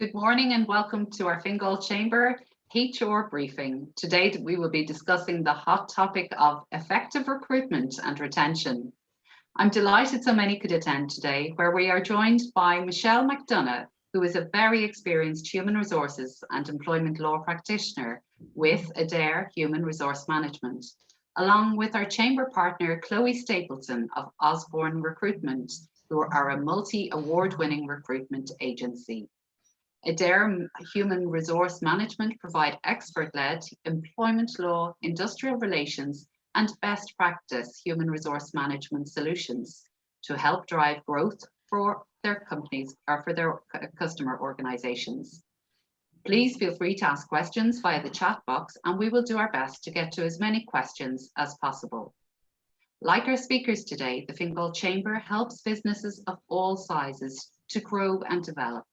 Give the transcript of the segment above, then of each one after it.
Good morning and welcome to our Fingal Chamber HR briefing. Today we will be discussing the hot topic of effective recruitment and retention. I'm delighted so many could attend today, where we are joined by Michelle McDonough, who is a very experienced human resources and employment law practitioner with Adare Human Resource Management, along with our chamber partner Chloe Stapleton of Osborne Recruitment, who are a multi-award-winning recruitment agency. Adare Human Resource Management provide expert-led employment law, industrial relations, and best practice human resource management solutions to help drive growth for their companies or for their customer organizations. Please feel free to ask questions via the chat box, and we will do our best to get to as many questions as possible. Like our speakers today, the Fingal Chamber helps businesses of all sizes to grow and develop.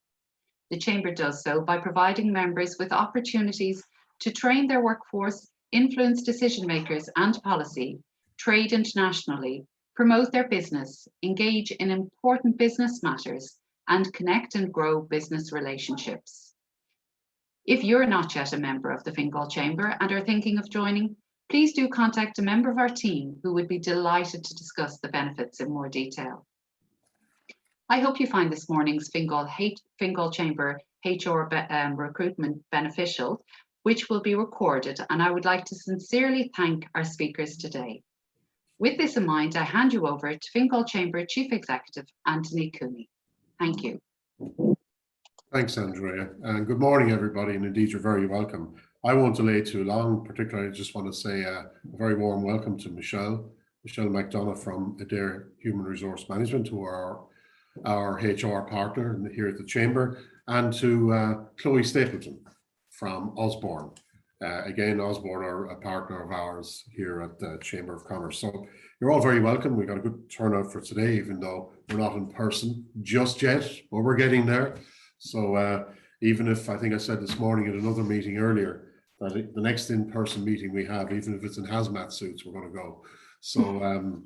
The Chamber does so by providing members with opportunities to train their workforce, influence decision makers and policy, trade internationally, promote their business, engage in important business matters, and connect and grow business relationships. If you're not yet a member of the Fingal Chamber and are thinking of joining, please do contact a member of our team who would be delighted to discuss the benefits in more detail. I hope you find this morning's Fingal Chamber HR recruitment beneficial, which will be recorded, and I would like to sincerely thank our speakers today. With this in mind, I hand you over to Fingal Chamber Chief Executive Anthony Cooney. Thank you. Thanks, Andrea, and good morning, everybody, and indeed you're very welcome. I won't delay too long. Particularly, I just want to say a very warm welcome to Michelle McDonough from Adare Human Resource Management, who are our HR partner here at the Chamber, and to Chloe Stapleton from Osborne. Again, Osborne are a partner of ours here at the Chamber of Commerce. So you're all very welcome. We got a good turnout for today, even though we're not in person just yet, but we're getting there. So even if, I think I said this morning at another meeting earlier, that the next in-person meeting we have, even if it's in hazmat suits, we're going to go. So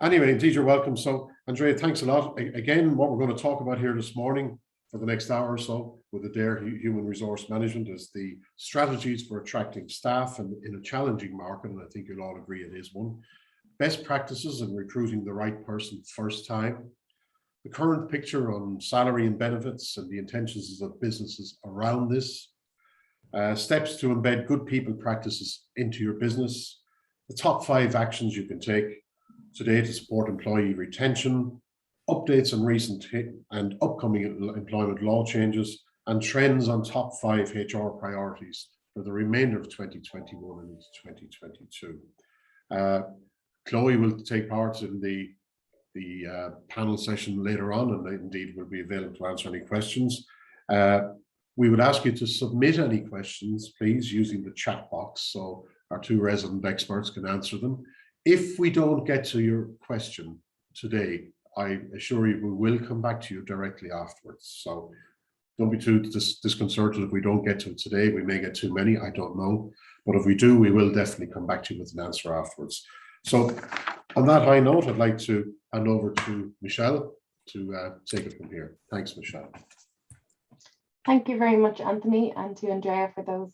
anyway, indeed, you're welcome. So Andrea, thanks a lot. Again, what we're going to talk about here this morning for the next hour or so with Adare Human Resource Management is the strategies for attracting staff in a challenging market, and I think you'll all agree it is one. Best practices in recruiting the right person first time. The current picture on salary and benefits and the intentions of businesses around this. Steps to embed good people practices into your business. The top 5 actions you can take today to support employee retention, updates on recent and upcoming employment law changes, and trends on top 5 HR priorities for the remainder of 2021 and into 2022. Chloe will take part in the panel session later on, and indeed will be available to answer any questions. We would ask you to submit any questions, please, using the chat box so our 2 resident experts can answer them. If we don't get to your question today, I assure you we will come back to you directly afterwards. So don't be too disconcerted if we don't get to it today. We may get too many, I don't know. But if we do, we will definitely come back to you with an answer afterwards. So on that high note, I'd like to hand over to Michelle to take it from here. Thanks, Michelle. Thank you very much, Anthony, and to Andrea for those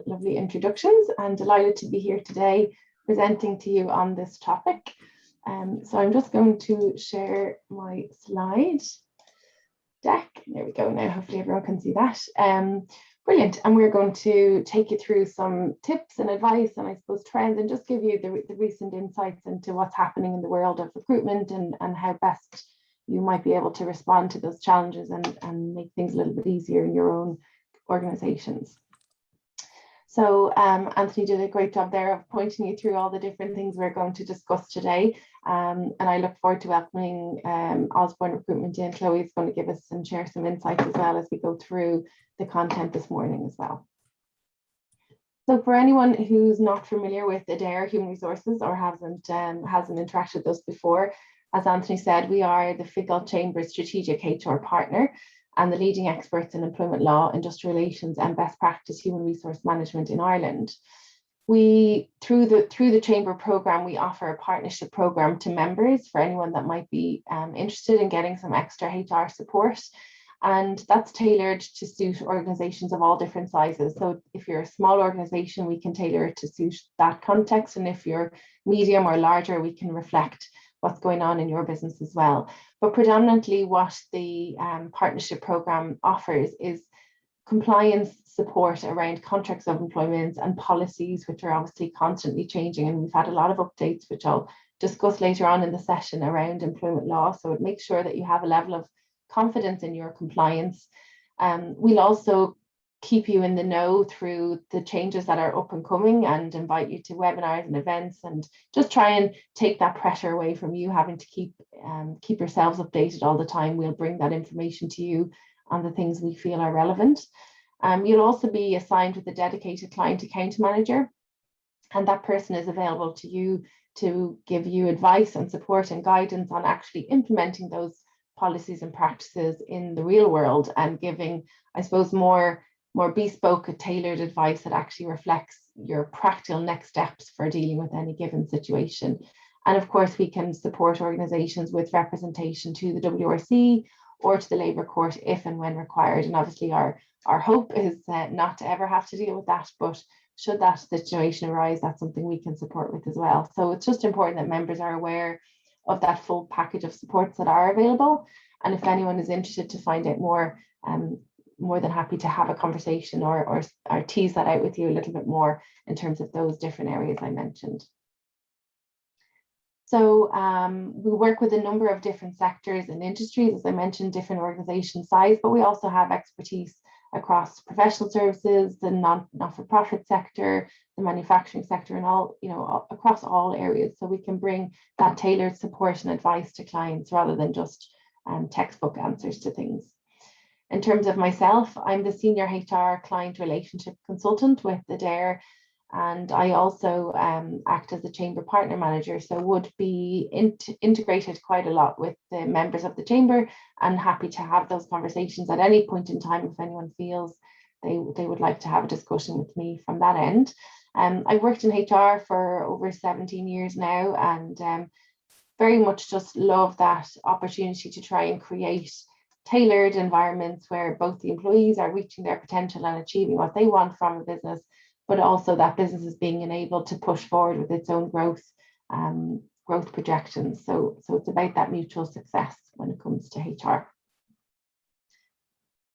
lovely introductions. I'm delighted to be here today presenting to you on this topic. So I'm just going to share my slide deck. There we go. Now, hopefully everyone can see that. Brilliant. And we're going to take you through some tips and advice and I suppose trends, and just give you the recent insights into what's happening in the world of recruitment and how best you might be able to respond to those challenges and make things a little bit easier in your own organizations. So Anthony did a great job there of pointing you through all the different things we're going to discuss today. And I look forward to welcoming Osborne Recruitment in. Chloe is going to give us and share some insights as well as we go through the content this morning as well. So for anyone who's not familiar with Adare Human Resources or hasn't interacted with us before, as Anthony said, we are the Fingal Chamber's strategic HR partner and the leading experts in employment law, industrial relations and best practice human resource management in Ireland. We, through the Chamber programme, we offer a partnership programme to members for anyone that might be interested in getting some extra HR support. And that's tailored to suit organizations of all different sizes. So if you're a small organization, we can tailor it to suit that context. And if you're medium or larger, we can reflect what's going on in your business as well. But predominantly what the partnership program offers is compliance support around contracts of employment and policies, which are obviously constantly changing. And we've had a lot of updates, which I'll discuss later on in the session, around employment law. So it makes sure that you have a level of confidence in your compliance. We'll also keep you in the know through the changes that are up and coming, and invite you to webinars and events, and just try and take that pressure away from you having to keep yourselves updated all the time. We'll bring that information to you on the things we feel are relevant. You'll also be assigned with a dedicated client account manager, and that person is available to you to give you advice and support and guidance on actually implementing those policies and practices in the real world, and giving, I suppose, more bespoke, tailored advice that actually reflects your practical next steps for dealing with any given situation. And of course, we can support organisations with representation to the WRC or to the Labour Court if and when required. And obviously our hope is not to ever have to deal with that, but should that situation arise, that's something we can support with as well. So it's just important that members are aware of that full package of supports that are available. And if anyone is interested to find out more, more than happy to have a conversation or tease that out with you a little bit more in terms of those different areas I mentioned. So we work with a number of different sectors and industries, as I mentioned, different organization size, but we also have expertise across professional services, the not-for-profit sector, the manufacturing sector, and all, across all areas. So we can bring that tailored support and advice to clients rather than just textbook answers to things. In terms of myself, I'm the Senior HR Client Relationship Consultant with Adare, and I also act as a Chamber Partner Manager, so would be integrated quite a lot with the members of the Chamber, and happy to have those conversations at any point in time if anyone feels they would like to have a discussion with me from that end. I've worked in HR for over 17 years now, and very much just love that opportunity to try and create tailored environments where both the employees are reaching their potential and achieving what they want from a business, but also that business is being enabled to push forward with its own growth projections. So it's about that mutual success when it comes to HR.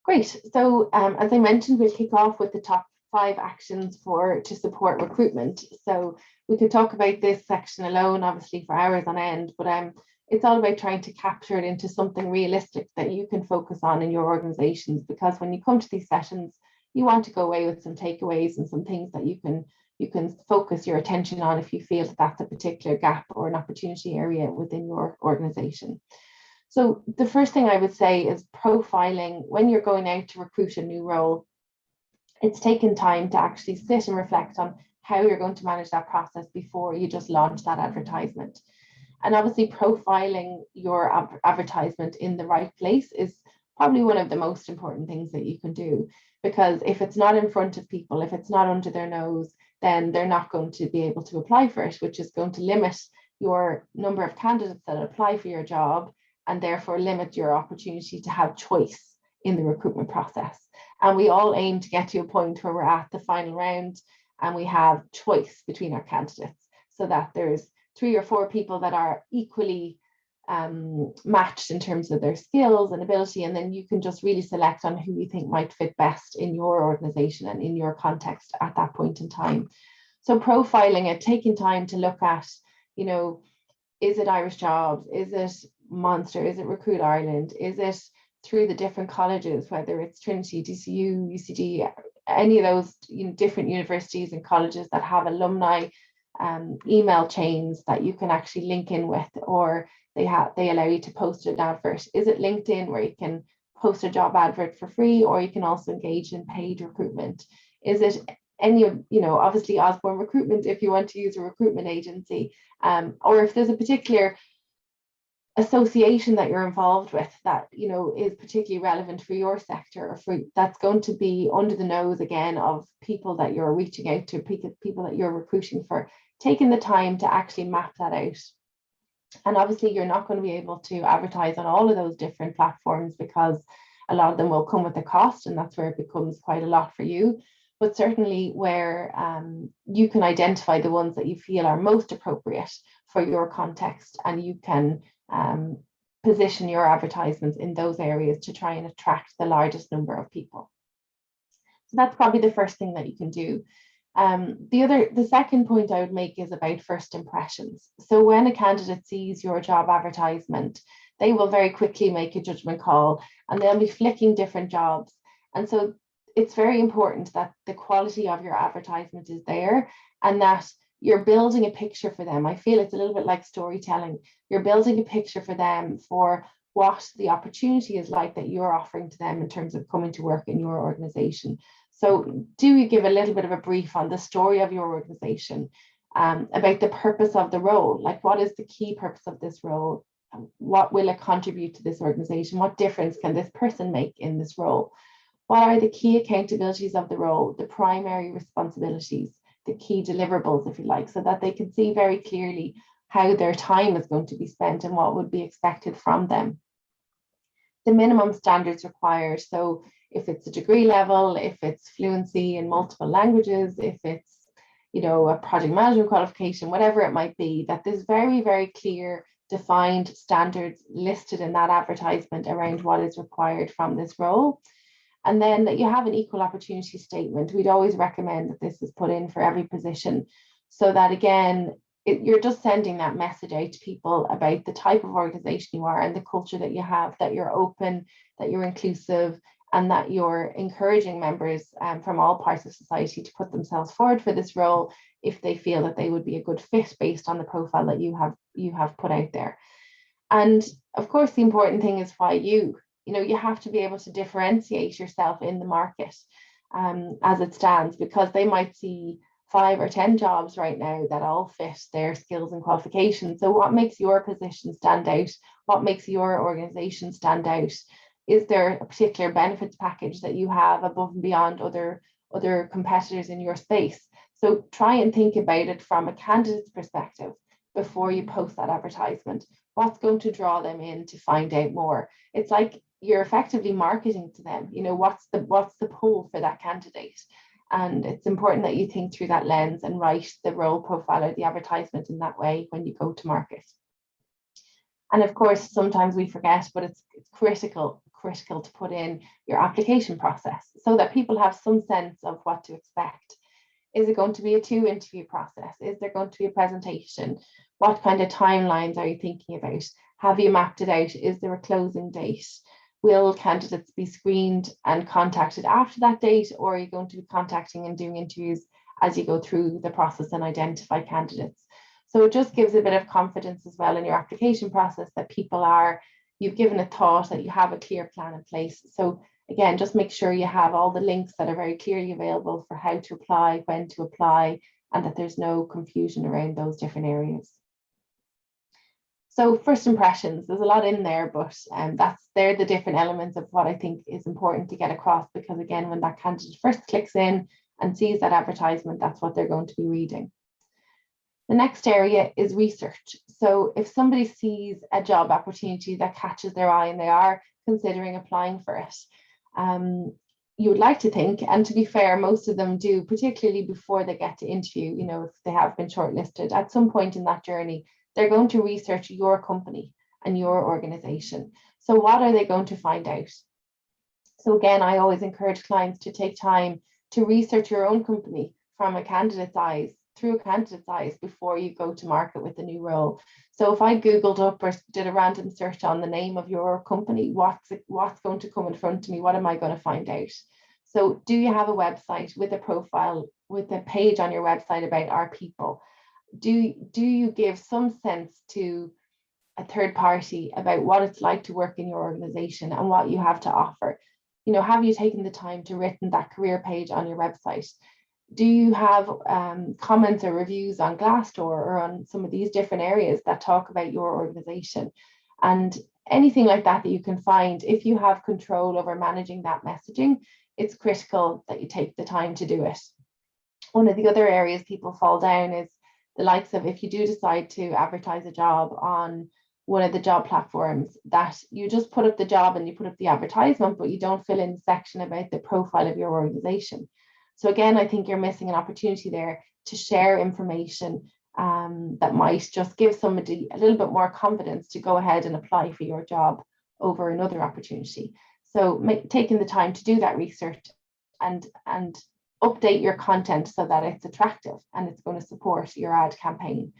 Great. So as I mentioned, we'll kick off with the top 5 actions to support recruitment. So we could talk about this section alone, obviously, for hours on end, but it's all about trying to capture it into something realistic that you can focus on in your organizations, because when you come to these sessions, you want to go away with some takeaways and some things that you can focus your attention on if you feel that that's a particular gap or an opportunity area within your organization. So the first thing I would say is profiling. When you're going out to recruit a new role, it's taken time to actually sit and reflect on how you're going to manage that process before you just launch that advertisement. And obviously profiling your advertisement in the right place is probably one of the most important things that you can do, because if it's not in front of people, if it's not under their nose, then they're not going to be able to apply for it, which is going to limit your number of candidates that apply for your job, and therefore limit your opportunity to have choice in the recruitment process. And we all aim to get to a point where we're at the final round and we have choice between our candidates, so that there's 3 or 4 people that are equally matched in terms of their skills and ability, and then you can just really select on who you think might fit best in your organization and in your context at that point in time. So profiling it, taking time to look at, is it Irish Jobs? Is it Monster? Is it Recruit Ireland? Is it through the different colleges, whether it's Trinity, DCU, UCD, any of those different universities and colleges that have alumni email chains that you can actually link in with, or they allow you to post an advert? Is it LinkedIn, where you can post a job advert for free, or you can also engage in paid recruitment? Is it any of, obviously Osborne Recruitment if you want to use a recruitment agency, or if there's a particular association that you're involved with that is particularly relevant for your sector, or that's going to be under the nose again of people that you're reaching out to, people that you're recruiting for, taking the time to actually map that out. And obviously you're not going to be able to advertise on all of those different platforms, because A lot of them will come with a cost, and that's where it becomes quite a lot for you. But certainly where you can identify the ones that you feel are most appropriate for your context, and you can position your advertisements in those areas to try and attract the largest number of people. So that's probably the first thing that you can do. The second point I would make is about first impressions. So when a candidate sees your job advertisement, they will very quickly make a judgment call, and they'll be flicking different jobs. And so it's very important that the quality of your advertisement is there, and that you're building a picture for them. I feel it's a little bit like storytelling. You're building a picture for them for what the opportunity is like that you're offering to them in terms of coming to work in your organization. So do you give a little bit of a brief on the story of your organization, about the purpose of the role? Like, what is the key purpose of this role? What will it contribute to this organization? What difference can this person make in this role? What are the key accountabilities of the role, the primary responsibilities, the key deliverables, if you like, so that they can see very clearly how their time is going to be spent and what would be expected from them. The minimum standards required. So if it's a degree level, if it's fluency in multiple languages, if it's, a project management qualification, whatever it might be, that there's very, very clear, defined standards listed in that advertisement around what is required from this role. And then that you have an equal opportunity statement. We'd always recommend that this is put in for every position, so that again, you're just sending that message out to people about the type of organization you are and the culture that you have, that you're open, that you're inclusive, and that you're encouraging members from all parts of society to put themselves forward for this role if they feel that they would be a good fit based on the profile that you have put out there. And of course, the important thing is why you have to be able to differentiate yourself in the market as it stands, because they might see 5 or 10 jobs right now that all fit their skills and qualifications. So what makes your position stand out? What makes your organization stand out? Is there a particular benefits package that you have above and beyond other competitors in your space? So try and think about it from a candidate's perspective before you post that advertisement. What's going to draw them in to find out more? It's like you're effectively marketing to them. What's the pull for that candidate? And it's important that you think through that lens and write the role profile or the advertisement in that way when you go to market. And of course, sometimes we forget, but it's critical to put in your application process so that people have some sense of what to expect. Is it going to be a 2-interview process? Is there going to be a presentation? What kind of timelines are you thinking about? Have you mapped it out? Is there a closing date? Will candidates be screened and contacted after that date, or are you going to be contacting and doing interviews as you go through the process and identify candidates? So it just gives a bit of confidence as well in your application process that you've given it thought, that you have a clear plan in place. So again, just make sure you have all the links that are very clearly available for how to apply, when to apply, and that there's no confusion around those different areas. So first impressions, there's a lot in there, but they're the different elements of what I think is important to get across, because again, when that candidate first clicks in and sees that advertisement, that's what they're going to be reading. The next area is research. So if somebody sees a job opportunity that catches their eye and they are considering applying for it, you would like to think, and to be fair, most of them do, particularly before they get to interview, if they have been shortlisted, at some point in that journey, they're going to research your company and your organization. So what are they going to find out? So again, I always encourage clients to take time to research your own company from a candidate's eyes, through a candidate's eyes, before you go to market with a new role. So if I Googled up or did a random search on the name of your company, what's going to come in front of me? What am I going to find out? So do you have a website with a profile, with a page on your website about our people? Do you give some sense to a third party about what it's like to work in your organization and what you have to offer? Have you taken the time to written that career page on your website? Do you have comments or reviews on Glassdoor or on some of these different areas that talk about your organization? And anything like that you can find, if you have control over managing that messaging, it's critical that you take the time to do it. One of the other areas people fall down is the likes of, if you do decide to advertise a job on one of the job platforms, that you just put up the job and you put up the advertisement, but you don't fill in the section about the profile of your organization. So again, I think you're missing an opportunity there to share information that might just give somebody a little bit more confidence to go ahead and apply for your job over another opportunity. So taking the time to do that research and update your content so that it's attractive and it's going to support your ad campaign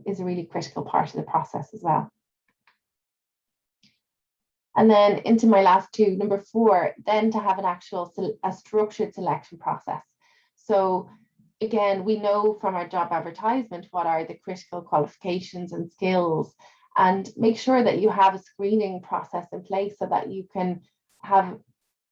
is a really critical part of the process as well. And then into my last two, number 4, then to have a structured selection process. So again, we know from our job advertisement what are the critical qualifications and skills, and make sure that you have a screening process in place so that you can have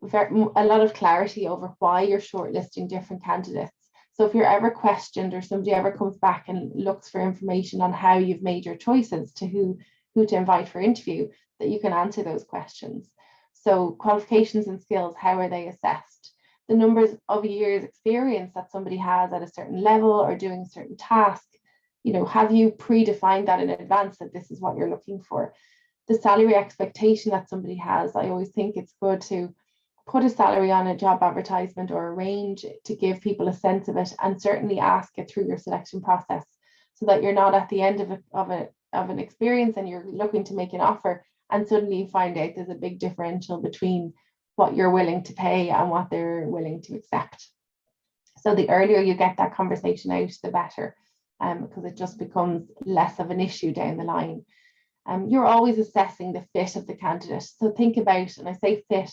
a lot of clarity over why you're shortlisting different candidates. So if you're ever questioned or somebody ever comes back and looks for information on how you've made your choices to who to invite for interview, that you can answer those questions. So qualifications and skills, how are they assessed? The numbers of years experience that somebody has at a certain level or doing a certain task, have you predefined that in advance that this is what you're looking for? The salary expectation that somebody has, I always think it's good to put a salary on a job advertisement or a range to give people a sense of it, and certainly ask it through your selection process so that you're not at the end of an experience and you're looking to make an offer and suddenly you find out there's a big differential between what you're willing to pay and what they're willing to accept. So the earlier you get that conversation out, the better, because it just becomes less of an issue down the line. You're always assessing the fit of the candidate. So think about, and I say fit,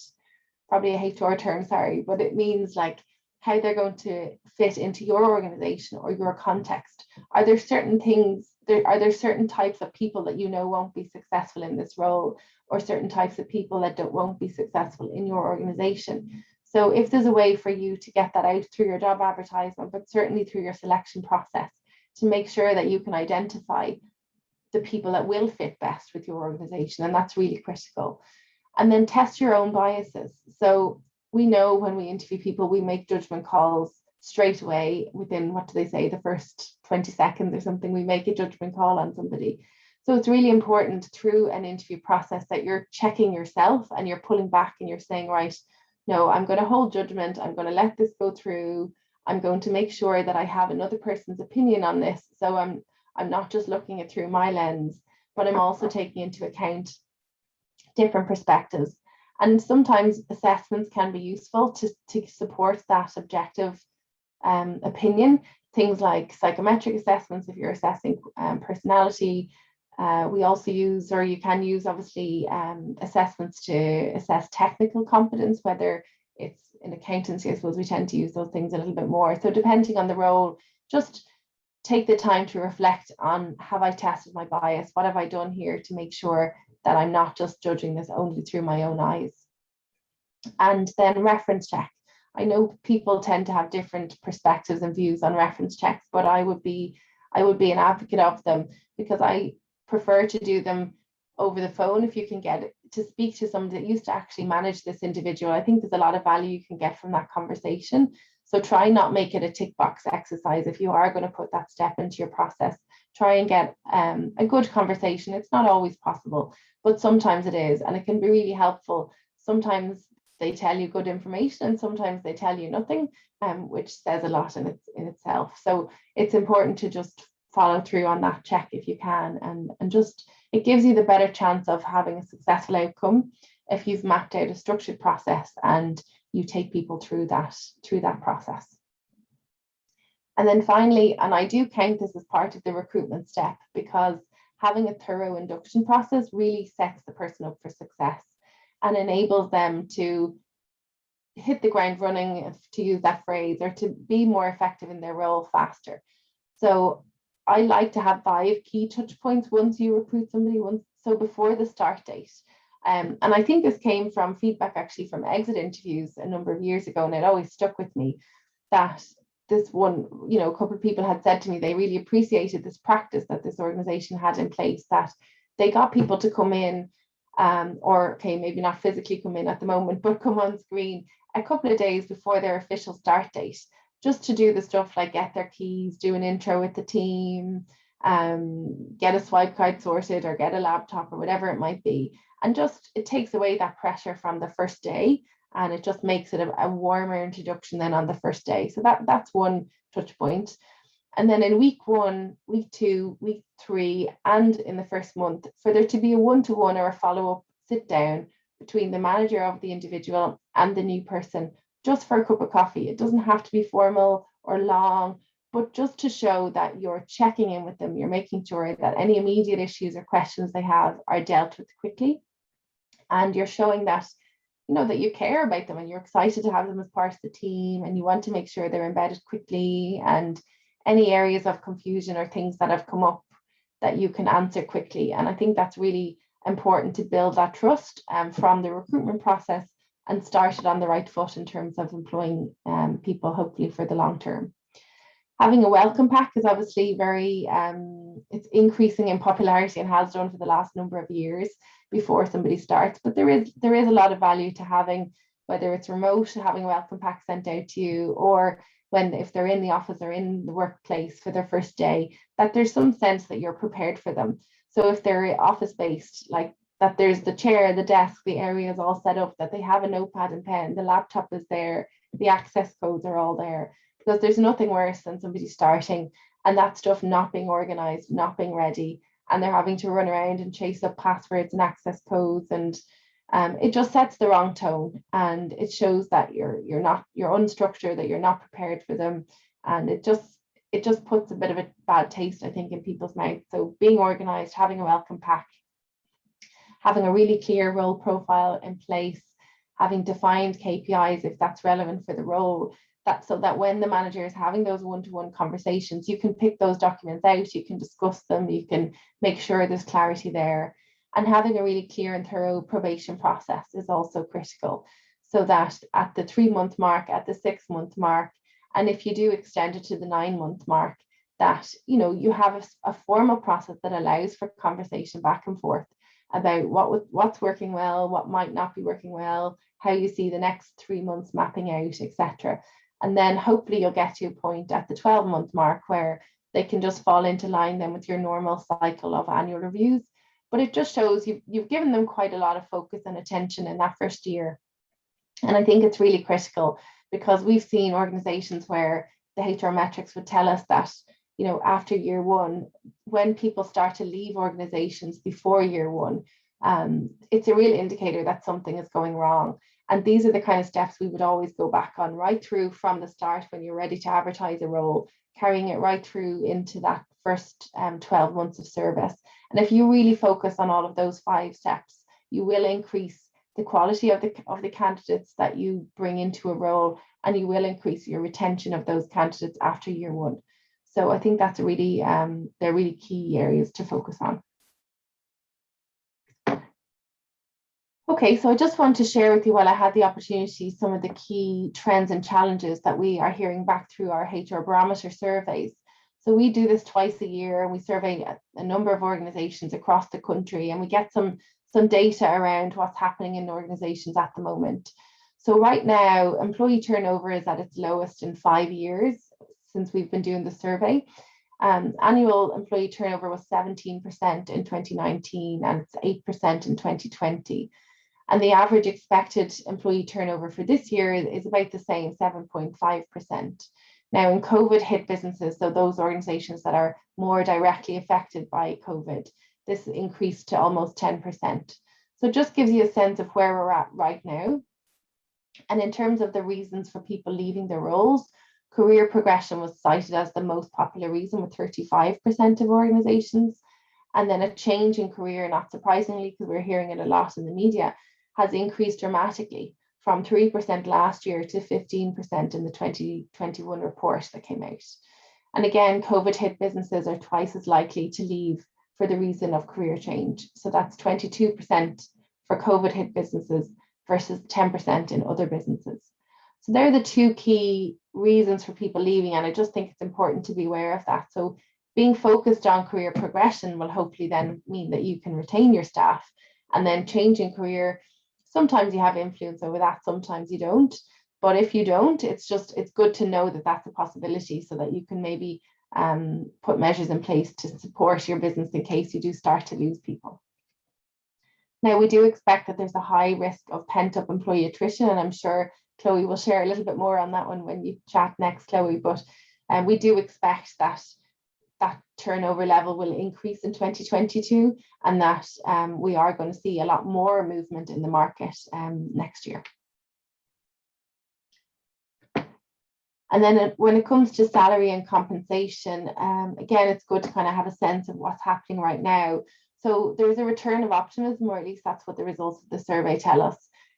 probably a HR term, sorry, but it means like how they're going to fit into your organization or your context. Are there certain things, are there certain types of people that won't be successful in this role, or certain types of people that won't be successful in your organization? So if there's a way for you to get that out through your job advertisement, but certainly through your selection process, to make sure that you can identify the people that will fit best with your organization, and that's really critical. And then test your own biases. So we know when we interview people, we make judgment calls straight away within, what do they say, the first 20 seconds or something, we make a judgment call on somebody. So it's really important through an interview process that you're checking yourself and you're pulling back and you're saying, right, no, I'm going to hold judgment. I'm going to let this go through. I'm going to make sure that I have another person's opinion on this. So I'm not just looking at through my lens, but I'm also taking into account different perspectives. And sometimes assessments can be useful to support that objective opinion. Things like psychometric assessments, if you're assessing personality. We also use, or you can use, obviously, assessments to assess technical competence, whether it's in accountancy. I suppose we tend to use those things a little bit more. So depending on the role, just take the time to reflect on, have I tested my bias? What have I done here to make sure that I'm not just judging this only through my own eyes? And then reference check. I know people tend to have different perspectives and views on reference checks, but I would be an advocate of them, because I prefer to do them over the phone if you can get to speak to somebody that used to actually manage this individual. I think there's a lot of value you can get from that conversation. So try not make it a tick box exercise. If you are going to put that step into your process, try and get a good conversation. It's not always possible, but sometimes it is, and it can be really helpful. Sometimes they tell you good information and sometimes they tell you nothing, which says a lot in itself. So it's important to just follow through on that check if you can, and just, it gives you the better chance of having a successful outcome if you've mapped out a structured process and you take people through that process. And then finally, and I do count this as part of the recruitment step, because having a thorough induction process really sets the person up for success and enables them to hit the ground running, to use that phrase, or to be more effective in their role faster. So I like to have 5 key touch points once you recruit somebody, so before the start date. And I think this came from feedback actually from exit interviews a number of years ago, and it always stuck with me, that this one, a couple of people had said to me they really appreciated this practice that this organization had in place, that they got people to come in, maybe not physically come in at the moment, but come on screen a couple of days before their official start date, just to do the stuff like get their keys, do an intro with the team, get a swipe card sorted or get a laptop or whatever it might be. And just it takes away that pressure from the first day, and it just makes it a warmer introduction then on the first day. So that's one touch point. And then in week 1, week 2, week 3, and in the first month, for there to be a one-to-one or a follow-up sit down between the manager of the individual and the new person, just for a cup of coffee. It doesn't have to be formal or long, but just to show that you're checking in with them, you're making sure that any immediate issues or questions they have are dealt with quickly. And you're showing that, that you care about them and you're excited to have them as part of the team, and you want to make sure they're embedded quickly, and any areas of confusion or things that have come up that you can answer quickly. And I think that's really important to build that trust from the recruitment process and start it on the right foot in terms of employing people, hopefully for the long term. Having a welcome pack is obviously very, it's increasing in popularity and has done for the last number of years before somebody starts. But there is a lot of value to having, whether it's remote, having a welcome pack sent out to you, or if they're in the office or in the workplace for their first day, that there's some sense that you're prepared for them. So if they're office based, like that there's the chair, the desk, the area is all set up, that they have a notepad and pen, the laptop is there, the access codes are all there. Because there's nothing worse than somebody starting and that stuff not being organized, not being ready, and they're having to run around and chase up passwords and access codes, and it just sets the wrong tone, and it shows that you're unstructured, that you're not prepared for them, and it just puts a bit of a bad taste, I think, in people's mouths. So being organized, having a welcome pack, having a really clear role profile in place, having defined KPIs if that's relevant for the role, so that when the manager is having those one-to-one conversations, you can pick those documents out, you can discuss them, you can make sure there's clarity there. And having a really clear and thorough probation process is also critical, so that at the 3-month mark, at the 6-month mark, and if you do extend it to the 9-month mark, that you have a formal process that allows for conversation back and forth about what's working well, what might not be working well, how you see the next 3 months mapping out, etc. And then hopefully you'll get to a point at the 12-month mark where they can just fall into line then with your normal cycle of annual reviews. But it just shows you've given them quite a lot of focus and attention in that first year. And I think it's really critical, because we've seen organizations where the HR metrics would tell us that, after year 1, when people start to leave organizations before year 1, it's a real indicator that something is going wrong. And these are the kind of steps we would always go back on, right through from the start when you're ready to advertise a role, carrying it right through into that first 12 months of service. And if you really focus on all of those 5 steps, you will increase the quality of the candidates that you bring into a role, and you will increase your retention of those candidates after year 1. So I think that's they're really key areas to focus on. Okay, so I just want to share with you, while I had the opportunity, some of the key trends and challenges that we are hearing back through our HR Barometer surveys. So we do this twice a year, and we survey a number of organizations across the country, and we get some data around what's happening in organizations at the moment. So right now, employee turnover is at its lowest in 5 years since we've been doing the survey. Annual employee turnover was 17% in 2019, and it's 8% in 2020. And the average expected employee turnover for this year is about the same, 7.5%. Now, in COVID hit businesses, so those organizations that are more directly affected by COVID, this increased to almost 10%. So it just gives you a sense of where we're at right now. And in terms of the reasons for people leaving their roles, career progression was cited as the most popular reason, with 35% of organizations. And then a change in career, not surprisingly, because we're hearing it a lot in the media, has increased dramatically from 3% last year to 15% in the 2021 report that came out. And again, COVID hit businesses are twice as likely to leave for the reason of career change. So that's 22% for COVID hit businesses versus 10% in other businesses. So they're the 2 key reasons for people leaving, and I just think it's important to be aware of that. So being focused on career progression will hopefully then mean that you can retain your staff, and then changing career, sometimes you have influence over that, sometimes you don't. But if you don't, it's good to know that that's a possibility, so that you can maybe put measures in place to support your business in case you do start to lose people. Now, we do expect that there's a high risk of pent-up employee attrition, and I'm sure Chloe will share a little bit more on that one when you chat next, Chloe, but we do expect that turnover level will increase in 2022, and that we are going to see a lot more movement in the market next year. And then when it comes to salary and compensation, again, it's good to kind of have a sense of what's happening right now. So there's a return of optimism, or at least that's what the results of the survey tell us.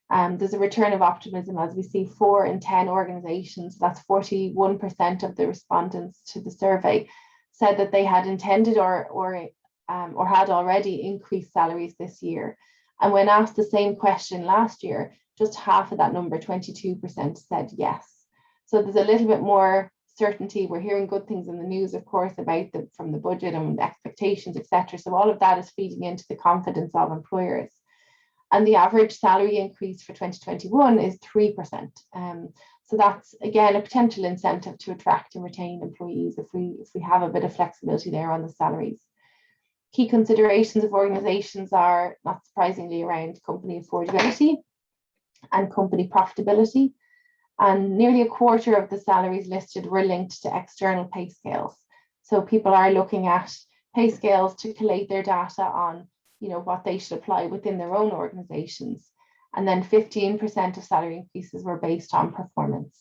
There's a return of optimism as we see 4 in 10 organizations, that's 41% of the respondents to the survey, said that they had intended or had already increased salaries this year. And when asked the same question last year, just half of that number, 22%, said yes. So there's a little bit more certainty. We're hearing good things in the news, of course, about from the budget and expectations, etc. So all of that is feeding into the confidence of employers. And the average salary increase for 2021 is 3%. So that's, again, a potential incentive to attract and retain employees if we have a bit of flexibility there on the salaries. Key considerations of organisations are, not surprisingly, around company affordability and company profitability. And nearly a quarter of the salaries listed were linked to external pay scales. So people are looking at pay scales to collate their data on, what they should apply within their own organisations. And then 15% of salary increases were based on performance.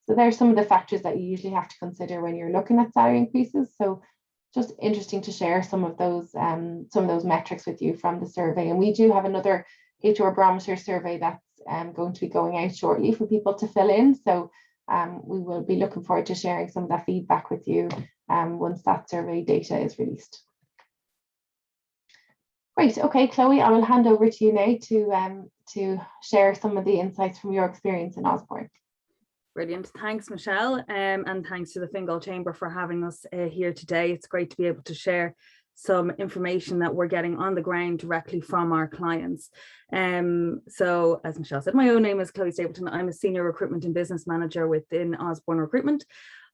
So there's some of the factors that you usually have to consider when you're looking at salary increases. So just interesting to share some of those metrics with you from the survey. And we do have another HR Barometer survey that's going to be going out shortly for people to fill in. So we will be looking forward to sharing some of that feedback with you once that survey data is released. Great. Okay, Chloe, I will hand over to you now to share some of the insights from your experience in Osborne. Brilliant. Thanks, Michelle, and thanks to the Fingal Chamber for having us here today. It's great to be able to share some information that we're getting on the ground directly from our clients. So as Michelle said, my own name is Chloe Stapleton. I'm a senior recruitment and business manager within Osborne Recruitment.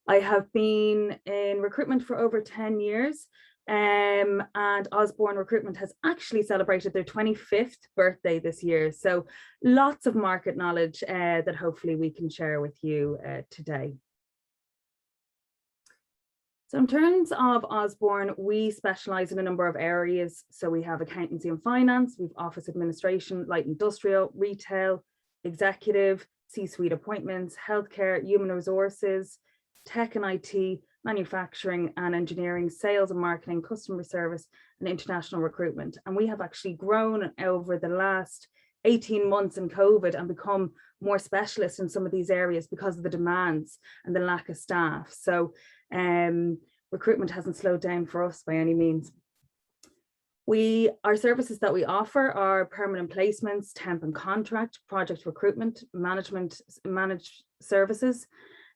I have been in recruitment for over 10 years. And Osborne Recruitment has actually celebrated their 25th birthday this year. So lots of market knowledge that hopefully we can share with you today. So in terms of Osborne, we specialise in a number of areas. So we have accountancy and finance, we've office administration, light industrial, retail, executive, C-suite appointments, healthcare, human resources, tech and IT, manufacturing and engineering, sales and marketing, customer service, and international recruitment. And we have actually grown over the last 18 months in COVID and become more specialist in some of these areas because of the demands and the lack of staff. So recruitment hasn't slowed down for us by any means. Our services that we offer are permanent placements, temp and contract, project recruitment, managed services,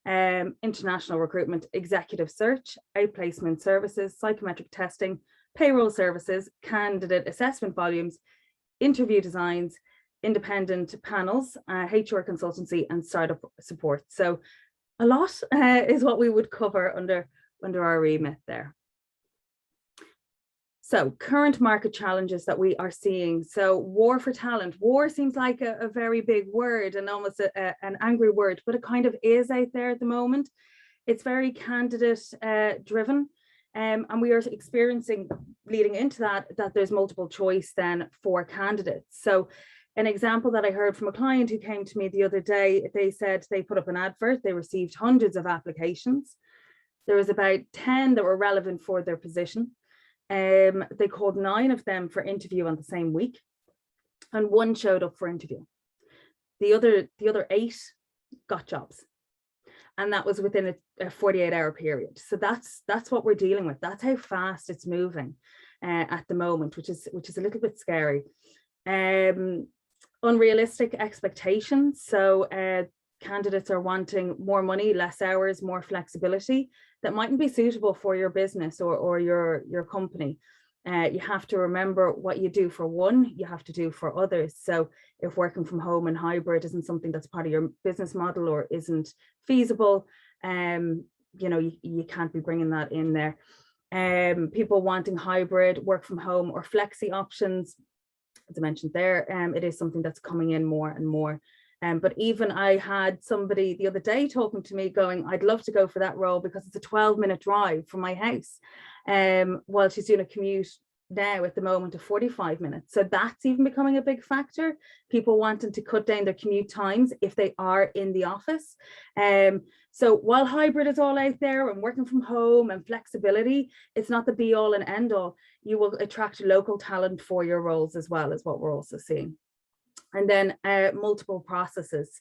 international recruitment, executive search, outplacement services, psychometric testing, payroll services, candidate assessment volumes, interview designs, independent panels, HR consultancy, and startup support. So a lot is what we would cover under our remit there. So current market challenges that we are seeing. So war for talent. War seems like a very big word and almost an angry word, but it kind of is out there at the moment. It's very candidate driven. And we are experiencing, leading into that there's multiple choice then for candidates. So an example that I heard from a client who came to me the other day, they said they put up an advert, they received hundreds of applications. There was about 10 that were relevant for their position. They called 9 of them for interview on the same week, and 1 showed up for interview. The other 8 got jobs, and that was within a 48-hour period. So that's what we're dealing with. That's how fast it's moving at the moment, which is a little bit scary. Unrealistic expectations. So candidates are wanting more money, less hours, more flexibility that mightn't be suitable for your business or your company. You have to remember what you do for one, you have to do for others. So if working from home and hybrid isn't something that's part of your business model or isn't feasible, you know, you can't be bringing that in there. People wanting hybrid, work from home or flexi options, as I mentioned there, it is something that's coming in more and more. But even I had somebody the other day talking to me going, I'd love to go for that role because it's a 12-minute drive from my house, while she's doing a commute now at the moment of 45 minutes. So that's even becoming a big factor. People wanting to cut down their commute times if they are in the office. So while hybrid is all out there and working from home and flexibility, it's not the be all and end all. You will attract local talent for your roles as well, is what we're also seeing. And then multiple processes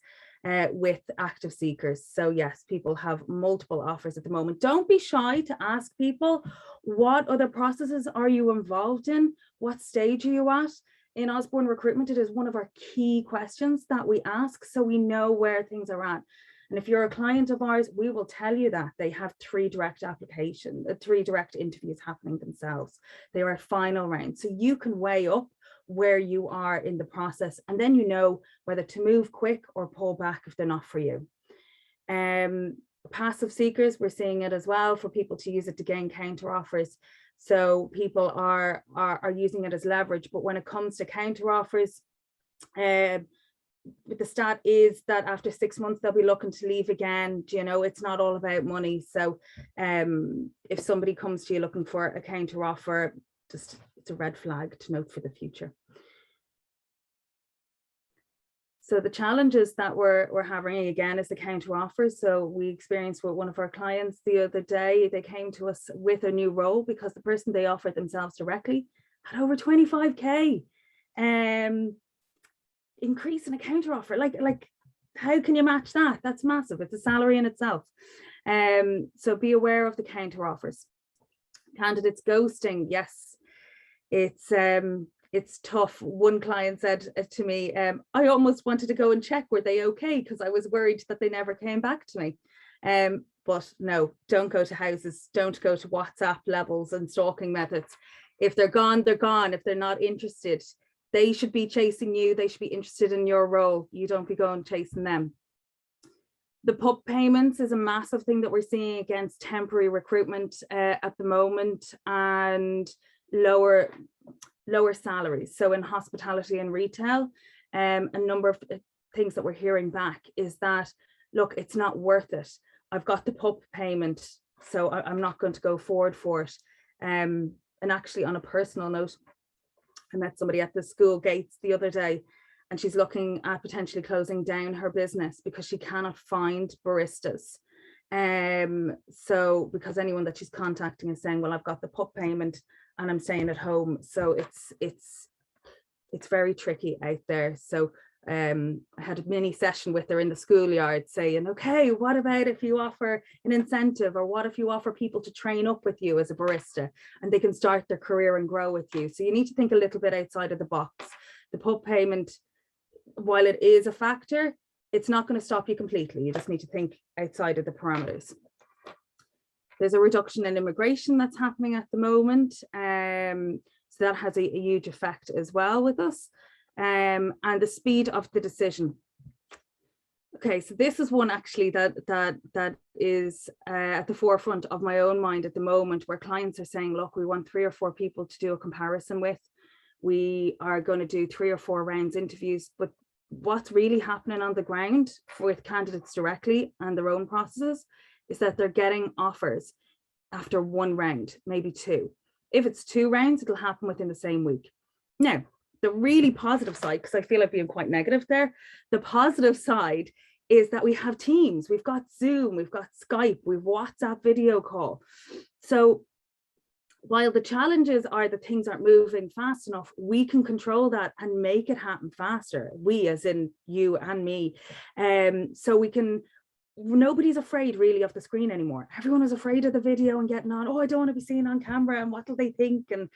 with active seekers. So yes, people have multiple offers at the moment. Don't be shy to ask people, what other processes are you involved in? What stage are you at? In Osborne Recruitment, it is one of our key questions that we ask, so we know where things are at. And if you're a client of ours, we will tell you that they have 3 direct interviews happening themselves. They are at final round. So you can weigh up where you are in the process, and then you know whether to move quick or pull back if they're not for you. Passive seekers, we're seeing it as well, for people to use it to gain counter offers. So people are using it as leverage, but when it comes to counter offers, the stat is that after 6 months they'll be looking to leave again. You know, it's not all about money. So if somebody comes to you looking for a counter offer, just it's a red flag to note for the future. So the challenges that we're having again is the counter offers. So we experienced with one of our clients the other day, they came to us with a new role because the person they offered themselves directly had over 25k increase in a counter offer. Like how can you match that? That's massive. It's a salary in itself. So be aware of the counter offers. Candidates ghosting, yes, it's tough. One client said to me, I almost wanted to go and check, were they okay? Because I was worried that they never came back to me. But no, don't go to houses, don't go to WhatsApp levels and stalking methods. If they're gone, they're gone. If they're not interested, they should be chasing you. They should be interested in your role. You don't be going chasing them. The PUP payments is a massive thing that we're seeing against temporary recruitment at the moment, and lower salaries. So in hospitality and retail, a number of things that we're hearing back is that, look, it's not worth it. I've got the PUP payment, so I'm not going to go forward for it. And actually, on a personal note, I met somebody at the school gates the other day, and she's looking at potentially closing down her business because she cannot find baristas. So because anyone that she's contacting is saying, well, I've got the PUP payment and I'm staying at home. So it's very tricky out there. So I had a mini session with her in the schoolyard saying, okay, what about if you offer an incentive, or what if you offer people to train up with you as a barista and they can start their career and grow with you? So you need to think a little bit outside of the box. The PUP payment, while it is a factor, it's not going to stop you completely. You just need to think outside of the parameters. There's a reduction in immigration that's happening at the moment. So that has a huge effect as well with us. And the speed of the decision. Okay, so this is one actually that is at the forefront of my own mind at the moment, where clients are saying, look, we want 3 or 4 people to do a comparison with. We are going to do 3 or 4 rounds interviews, but what's really happening on the ground with candidates directly and their own processes is that they're getting offers after 1 round, maybe 2. If it's 2 rounds, it'll happen within the same week. Now, the really positive side, because I feel like being quite negative there, the positive side is that we have Teams, we've got Zoom, we've got Skype, we've WhatsApp video call. So while the challenges are that things aren't moving fast enough, we can control that and make it happen faster. We, as in you and me. So we can, nobody's afraid really of the screen anymore. Everyone is afraid of the video and getting on, oh, I don't want to be seen on camera and what will they think? And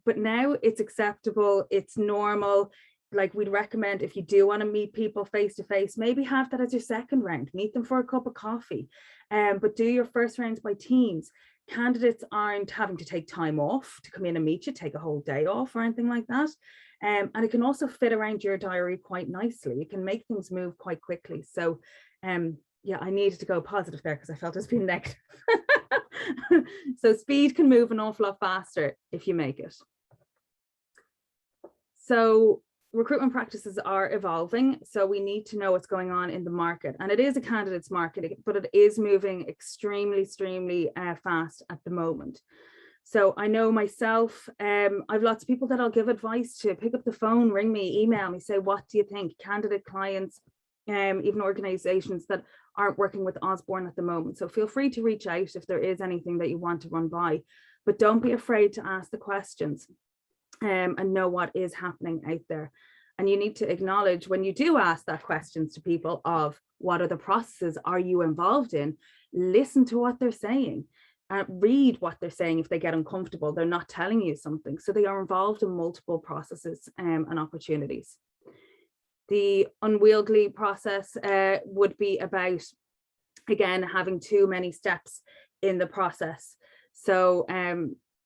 but now it's acceptable, it's normal. Like, we'd recommend, if you do want to meet people face to face, maybe have that as your second round, meet them for a cup of coffee, but do your first rounds by Teams. Candidates aren't having to take time off to come in and meet you, take a whole day off or anything like that. And it can also fit around your diary quite nicely. It can make things move quite quickly. So yeah, I needed to go positive there because I felt it's been negative. So speed can move an awful lot faster if you make it. So recruitment practices are evolving. So we need to know what's going on in the market. And it is a candidates market, but it is moving extremely fast at the moment. So I know myself, I've lots of people that I'll give advice to: pick up the phone, ring me, email me, say, what do you think? Candidate, clients, even organizations that aren't working with Osborne at the moment. So feel free to reach out if there is anything that you want to run by, but don't be afraid to ask the questions and know what is happening out there. And you need to acknowledge when you do ask that questions to people of what are the processes are you involved in, listen to what they're saying. Read what they're saying. If they get uncomfortable, they're not telling you something. So they are involved in multiple processes and opportunities. The unwieldy process would be about, again, having too many steps in the process. So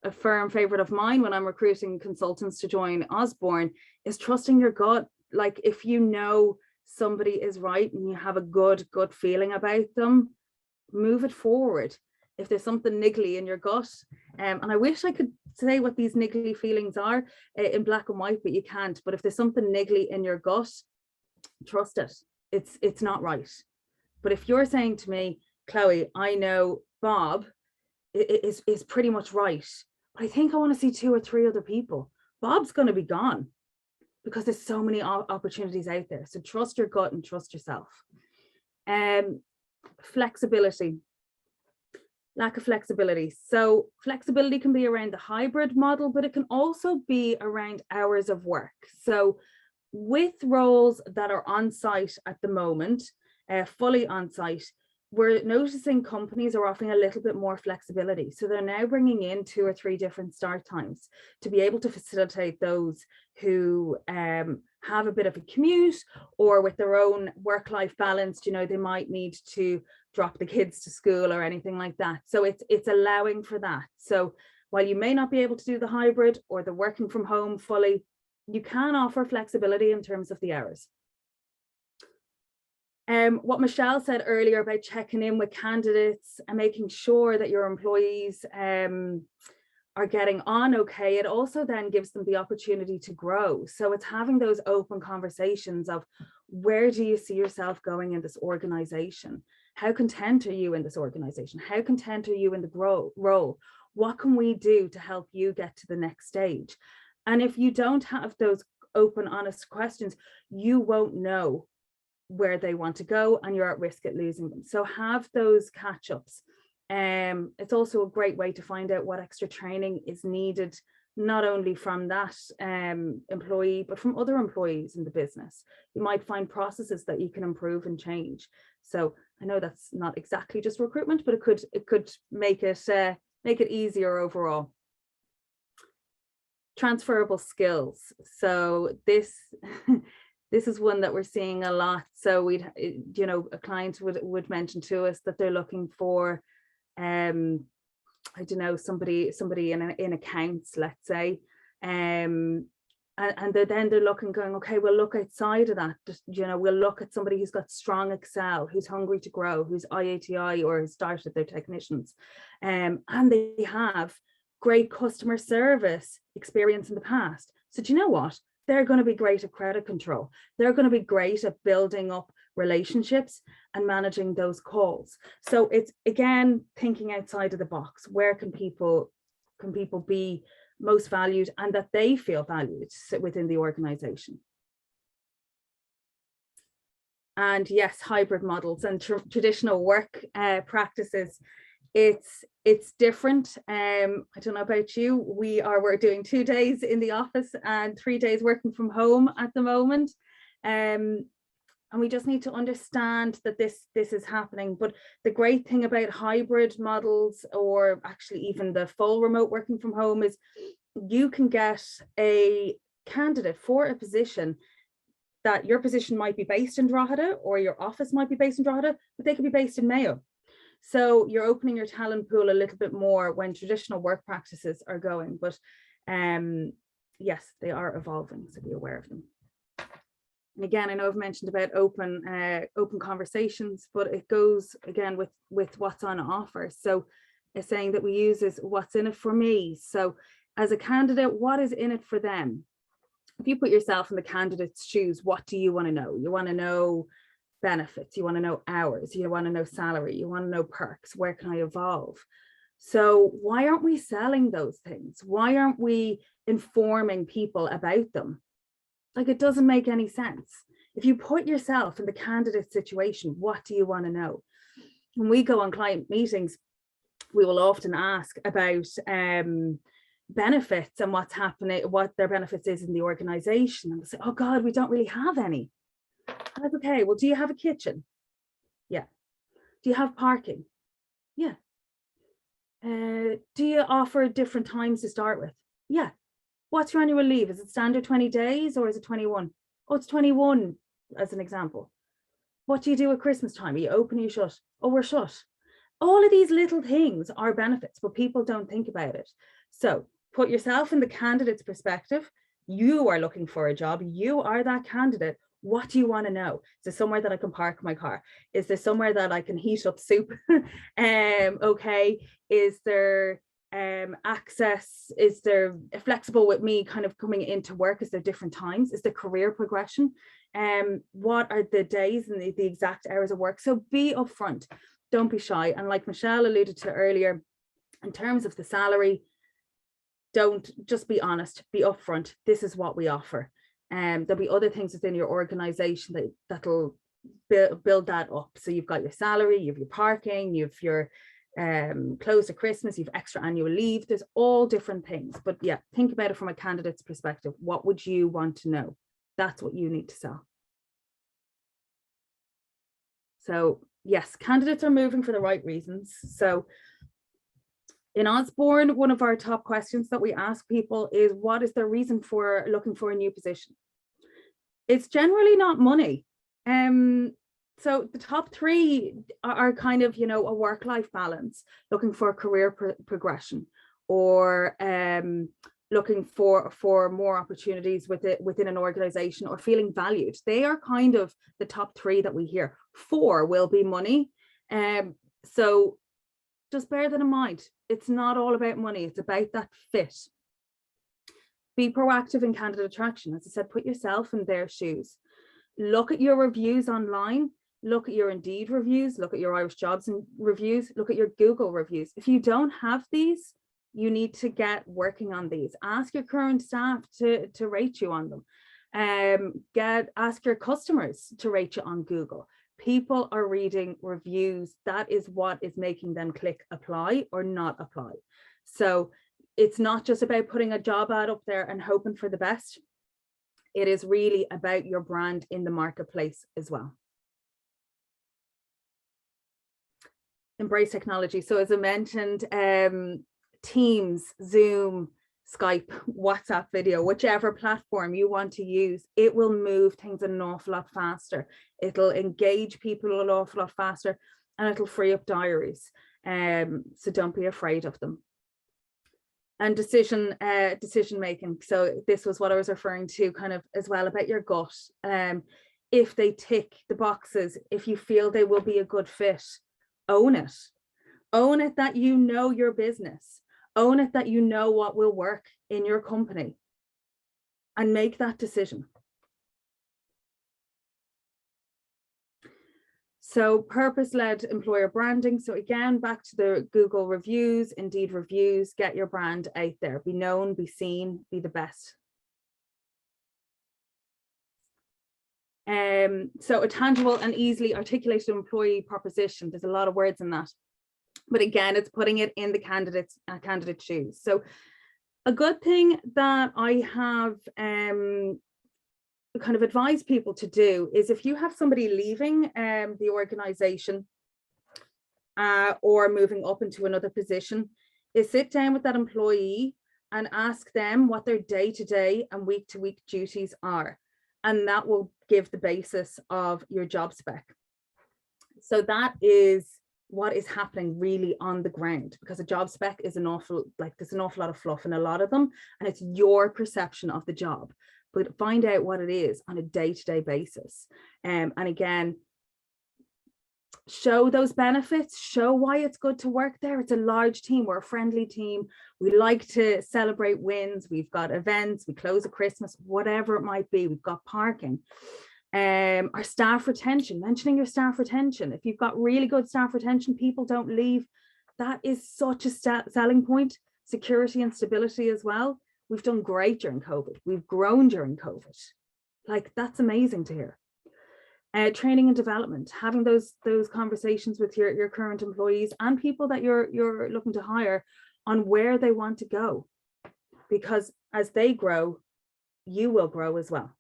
a firm favorite of mine when I'm recruiting consultants to join Osborne is trusting your gut. Like, if you know somebody is right and you have a good feeling about them, move it forward. If there's something niggly in your gut, and I wish I could say what these niggly feelings are in black and white, but you can't. But if there's something niggly in your gut, trust it. It's not right. But if you're saying to me, Chloe, I know Bob is pretty much right, but I think I want to see 2 or 3 other people, Bob's going to be gone because there's so many opportunities out there. So trust your gut and trust yourself. Flexibility. Lack of flexibility. So flexibility can be around the hybrid model, but it can also be around hours of work. So with roles that are on site at the moment, fully on site, we're noticing companies are offering a little bit more flexibility. So they're now bringing in 2 or 3 different start times to be able to facilitate those who have a bit of a commute, or with their own work-life balance, you know, they might need to drop the kids to school or anything like that. So it's allowing for that. So while you may not be able to do the hybrid or the working from home fully, you can offer flexibility in terms of the hours. What Michelle said earlier about checking in with candidates and making sure that your employees are getting on okay, it also then gives them the opportunity to grow. So it's having those open conversations of, where do you see yourself going in this organization? How content are you in this organization? How content are you in the role? What can we do to help you get to the next stage? And if you don't have those open, honest questions, you won't know where they want to go, and you're at risk at losing them. So have those catch-ups. It's also a great way to find out what extra training is needed, not only from that employee, but from other employees in the business. You might find processes that you can improve and change. So I know that's not exactly just recruitment, but it could make it easier overall. Transferable skills. So this is one that we're seeing a lot. So a client would mention to us that they're looking for, I don't know, somebody in accounts, let's say, and they're looking, going, okay, we'll look outside of that. Just, we'll look at somebody who's got strong Excel, who's hungry to grow, who's IATI or has started their technicians, and they have great customer service experience in the past. So do you know what? They're going to be great at credit control. They're going to be great at building up relationships and managing those calls. So it's, again, thinking outside of the box. Where can people be most valued, and that they feel valued within the organization? And yes, hybrid models and traditional work practices. It's different. I don't know about you. We're doing 2 days in the office and 3 days working from home at the moment. And we just need to understand that this is happening. But the great thing about hybrid models, or actually even the full remote working from home, is you can get a candidate for a position that your position might be based in Drogheda, or your office might be based in Drogheda, but they could be based in Mayo. So you're opening your talent pool a little bit more when traditional work practices are going. But yes, they are evolving, so be aware of them. And again, I know I've mentioned about open conversations, but it goes again with what's on offer. So it's saying that we use is what's in it for me. So as a candidate, what is in it for them? If you put yourself in the candidate's shoes, what do you want to know? You want to know benefits, you want to know hours, you want to know salary, you want to know perks, where can I evolve? So why aren't we selling those things? Why aren't we informing people about them? Like, it doesn't make any sense. If you put yourself in the candidate situation, what do you want to know? When we go on client meetings, we will often ask about benefits and what's happening, what their benefits is in the organization. And they say, oh God, we don't really have any. I'm like, okay, well, do you have a kitchen? Yeah. Do you have parking? Yeah. Do you offer different times to start with? Yeah. What's your annual leave? Is it standard 20 days or is it 21? Oh, it's 21 as an example. What do you do at Christmas time? Are you open or you shut? Oh, we're shut. All of these little things are benefits, but people don't think about it. So put yourself in the candidate's perspective. You are looking for a job. You are that candidate. What do you want to know? Is there somewhere that I can park my car? Is there somewhere that I can heat up soup? Okay. Is there access? Is there flexible with me kind of coming into work? Is there different times? Is there career progression? What are the days and the exact hours of work? So be upfront. Don't be shy. And like Michelle alluded to earlier, in terms of the salary, don't just be honest, be upfront. This is what we offer. There'll be other things within your organization that'll build that up. So you've got your salary, you have your parking, you have your close at Christmas, you've extra annual leave. There's all different things. But yeah, think about it from a candidate's perspective. What would you want to know? That's what you need to sell. So yes, candidates are moving for the right reasons. So in Osborne, one of our top questions that we ask people is, what is their reason for looking for a new position? It's generally not money. So the top three are kind of, a work-life balance, looking for career progression, or looking for more opportunities within an organization, or feeling valued. They are kind of the top three that we hear. 4 will be money. So just bear that in mind. It's not all about money. It's about that fit. Be proactive in candidate attraction. As I said, put yourself in their shoes. Look at your reviews online. Look at your Indeed reviews. Look at your Irish Jobs reviews. Look at your Google reviews. If you don't have these, you need to get working on these. Ask your current staff to rate you on them. Ask your customers to rate you on Google. People are reading reviews. That is what is making them click apply or not apply. So it's not just about putting a job ad up there and hoping for the best. It is really about your brand in the marketplace as well. Embrace technology. So as I mentioned, Teams, Zoom, Skype, WhatsApp video, whichever platform you want to use, it will move things an awful lot faster. It'll engage people an awful lot faster, and it'll free up diaries. So don't be afraid of them. And decision making. So this was what I was referring to kind of as well about your gut. If they tick the boxes, if you feel they will be a good fit, own it. Own it that you know your business. Own it that you know what will work in your company, and make that decision. So purpose-led employer branding. So again, back to the Google reviews, Indeed reviews, get your brand out there. Be known, be seen, be the best. So a tangible and easily articulated employee proposition. There's a lot of words in that. But again, it's putting it in the candidate shoes. So a good thing that I have kind of advise people to do is, if you have somebody leaving the organization or moving up into another position, is sit down with that employee and ask them what their day-to-day and week-to-week duties are. And that will give the basis of your job spec. So that is what is happening really on the ground, because a job spec is there's an awful lot of fluff in a lot of them, and it's your perception of the job. but find out what it is on a day-to-day basis. And again, show those benefits, show why it's good to work there. It's a large team, we're a friendly team, we like to celebrate wins, we've got events, we close at Christmas, whatever it might be, we've got parking. Our staff retention, mentioning your staff retention. If you've got really good staff retention, people don't leave. That is such a selling point. Security and stability as well. We've done great during COVID. We've grown during COVID. Like, that's amazing to hear. Training and development, having those conversations with your current employees and people that you're looking to hire on where they want to go, because as they grow, you will grow as well.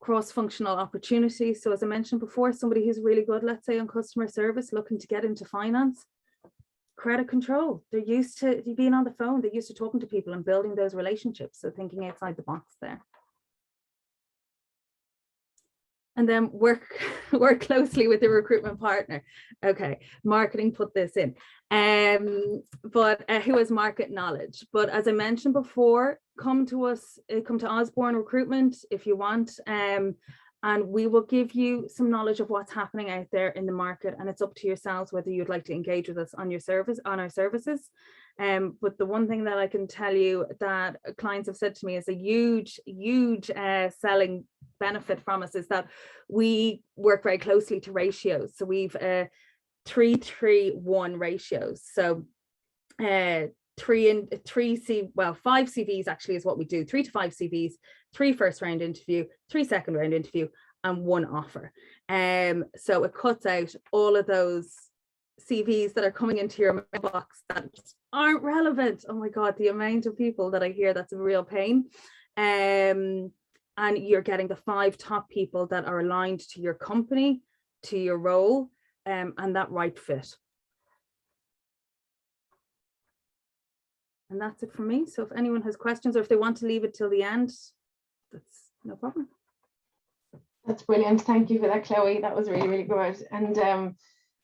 Cross-functional opportunities. So as I mentioned before, somebody who's really good, let's say on customer service, looking to get into finance, credit control. They're used to being on the phone. They're used to talking to people and building those relationships. So thinking outside the box there. And then work closely with the recruitment partner. Okay, marketing put this in, but who has market knowledge. But as I mentioned before, come to us, come to Osborne Recruitment if you want, and we will give you some knowledge of what's happening out there in the market, and it's up to yourselves whether you'd like to engage with us on your service, on our services. But the one thing that I can tell you that clients have said to me is a huge selling benefit from us is that we work very closely to ratios. So we've 3-3-1 ratios. So 5 CVs actually is what we do. 3 to 5 CVs, 3 first round interview, 3 second round interview, and 1 offer. So it cuts out all of those CVs that are coming into your mailbox that aren't relevant. Oh my God, the amount of people that I hear, that's a real pain. And you're getting the 5 top people that are aligned to your company, to your role, and that right fit. And that's it for me. So if anyone has questions or if they want to leave it till the end, that's no problem. That's brilliant. Thank you for that, Chloe. That was really, really good. And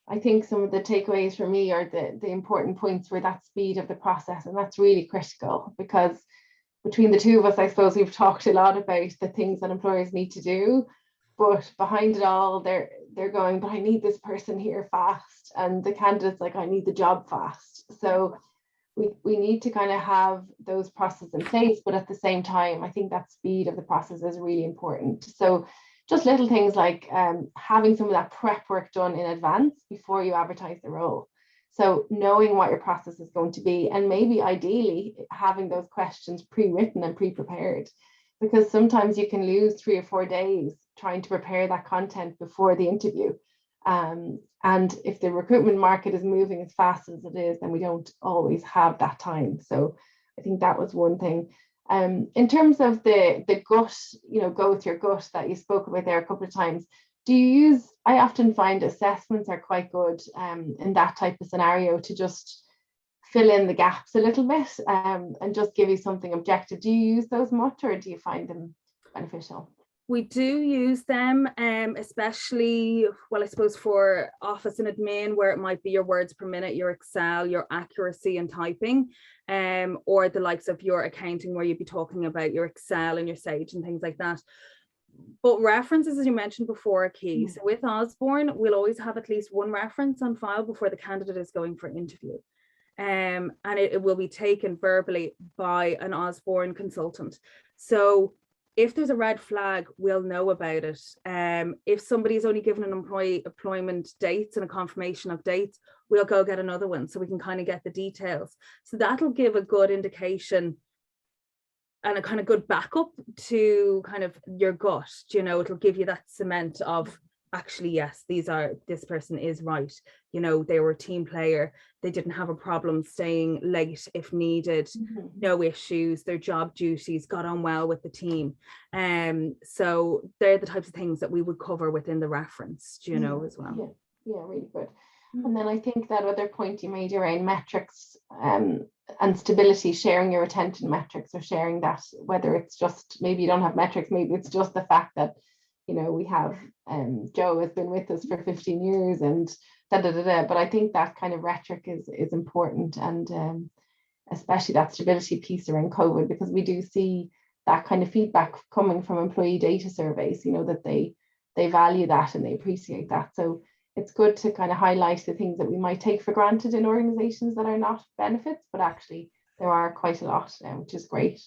I think some of the takeaways for me are the important points were that speed of the process. And that's really critical, because between the two of us, I suppose we've talked a lot about the things that employers need to do, but behind it all, they're going, but I need this person here fast. And the candidate's like, I need the job fast. So we need to kind of have those processes in place, but at the same time, I think that speed of the process is really important. So just little things like having some of that prep work done in advance before you advertise the role. So knowing what your process is going to be, and maybe ideally having those questions pre-written and pre-prepared, because sometimes you can lose 3 or 4 days trying to prepare that content before the interview. And if the recruitment market is moving as fast as it is, then we don't always have that time. So I think that was one thing. In terms of the gut, go with your gut that you spoke about there a couple of times, do you use, I often find assessments are quite good in that type of scenario to just fill in the gaps a little bit and just give you something objective. Do you use those much, or do you find them beneficial? We do use them, especially, well, I suppose for office and admin, where it might be your words per minute, your Excel, your accuracy in typing, or the likes of your accounting, where you'd be talking about your Excel and your Sage and things like that. But references, as you mentioned before, are key. So with Osborne, we'll always have at least 1 reference on file before the candidate is going for interview. And it will be taken verbally by an Osborne consultant. So if there's a red flag, we'll know about it. If somebody's only given an employment dates and a confirmation of dates, we'll go get another one so we can kind of get the details. So that'll give a good indication and a kind of good backup to kind of your gut. It'll give you that cement of, actually, yes, this person is right. They were a team player. They didn't have a problem staying late if needed, no issues, their job duties, got on well with the team. So they're the types of things that we would cover within the reference, as well. Yeah, really good. And then I think that other point you made around metrics and stability, sharing your retention metrics, or sharing that, whether it's just, maybe you don't have metrics, maybe it's just the fact that we have Joe has been with us for 15 years and but I think that kind of rhetoric is important, and especially that stability piece around COVID, because we do see that kind of feedback coming from employee data surveys, you know, that they value that and they appreciate that. So it's good to kind of highlight the things that we might take for granted in organizations that are not benefits, but actually there are quite a lot, which is great.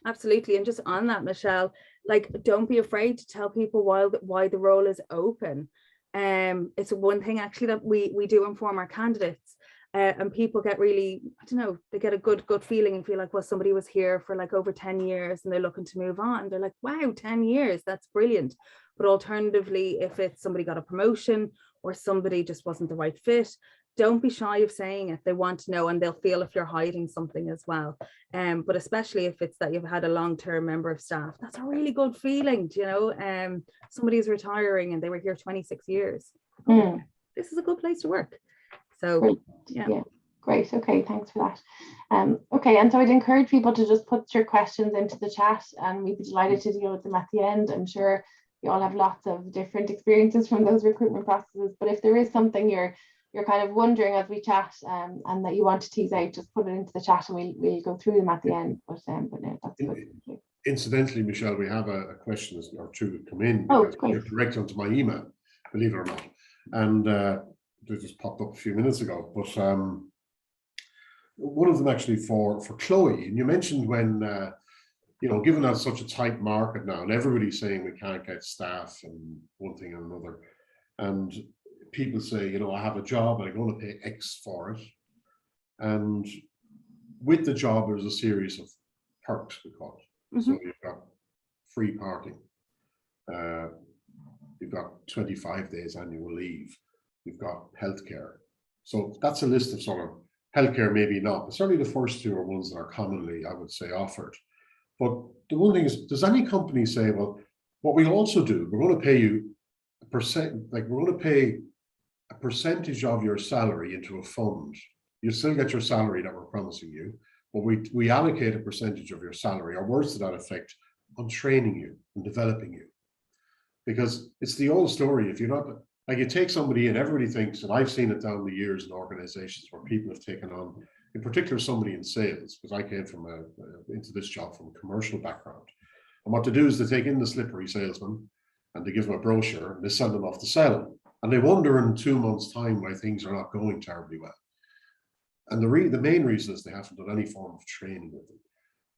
Absolutely. And just on that, Michelle, like, don't be afraid to tell people why the role is open. It's one thing actually that we do inform our candidates, and people get really, I don't know, they get a good feeling and feel like, well, somebody was here for like over 10 years and they're looking to move on. They're like, wow, 10 years, that's brilliant. But alternatively, if it's somebody got a promotion or somebody just wasn't the right fit, don't be shy of saying it. They want to know, and they'll feel if you're hiding something as well. But especially if it's that you've had a long-term member of staff, that's a really good feeling, you know. Somebody's retiring and they were here 26 years. Oh, this is a good place to work. So yeah, great. Okay, thanks for that. Okay, and so I'd encourage people to just put your questions into the chat, and we'd be delighted to deal with them at the end. I'm sure you all have lots of different experiences from those recruitment processes, but if there is something you're kind of wondering as we chat, and that you want to tease out, just put it into the chat and we'll go through them at the end. But no, that's good. Incidentally, Michelle, we have a question or two come in. Oh, great. You're direct onto my email, believe it or not, and they just popped up a few minutes ago. But one of them actually for Chloe, and you mentioned when you know, given that such a tight market now, and everybody's saying we can't get staff and one thing and another, and people say, you know, I have a job and I'm going to pay X for it, and with the job there's a series of perks, we call it. So you've got free parking, you've got 25 days annual leave, you've got healthcare. So that's a list of sort of healthcare, maybe not, but certainly the first two are ones that are commonly, I would say, offered. But the one thing is, does any company say, well, what we'll also do, we're going to pay you a percent, like we're going to pay a percentage of your salary into a fund. You still get your salary that we're promising you, but we allocate a percentage of your salary, or words to that effect, on training you and developing you. Because it's the old story. If you're not, like, you take somebody in, everybody thinks, and I've seen it down the years in organizations where people have taken on, in particular, somebody in sales, because I came from into this job from a commercial background. And what they do is they take in the slippery salesman and they give them a brochure and they send them off to sell. And they wonder in 2 months' time why things are not going terribly well. And the main reason is they haven't done any form of training with them.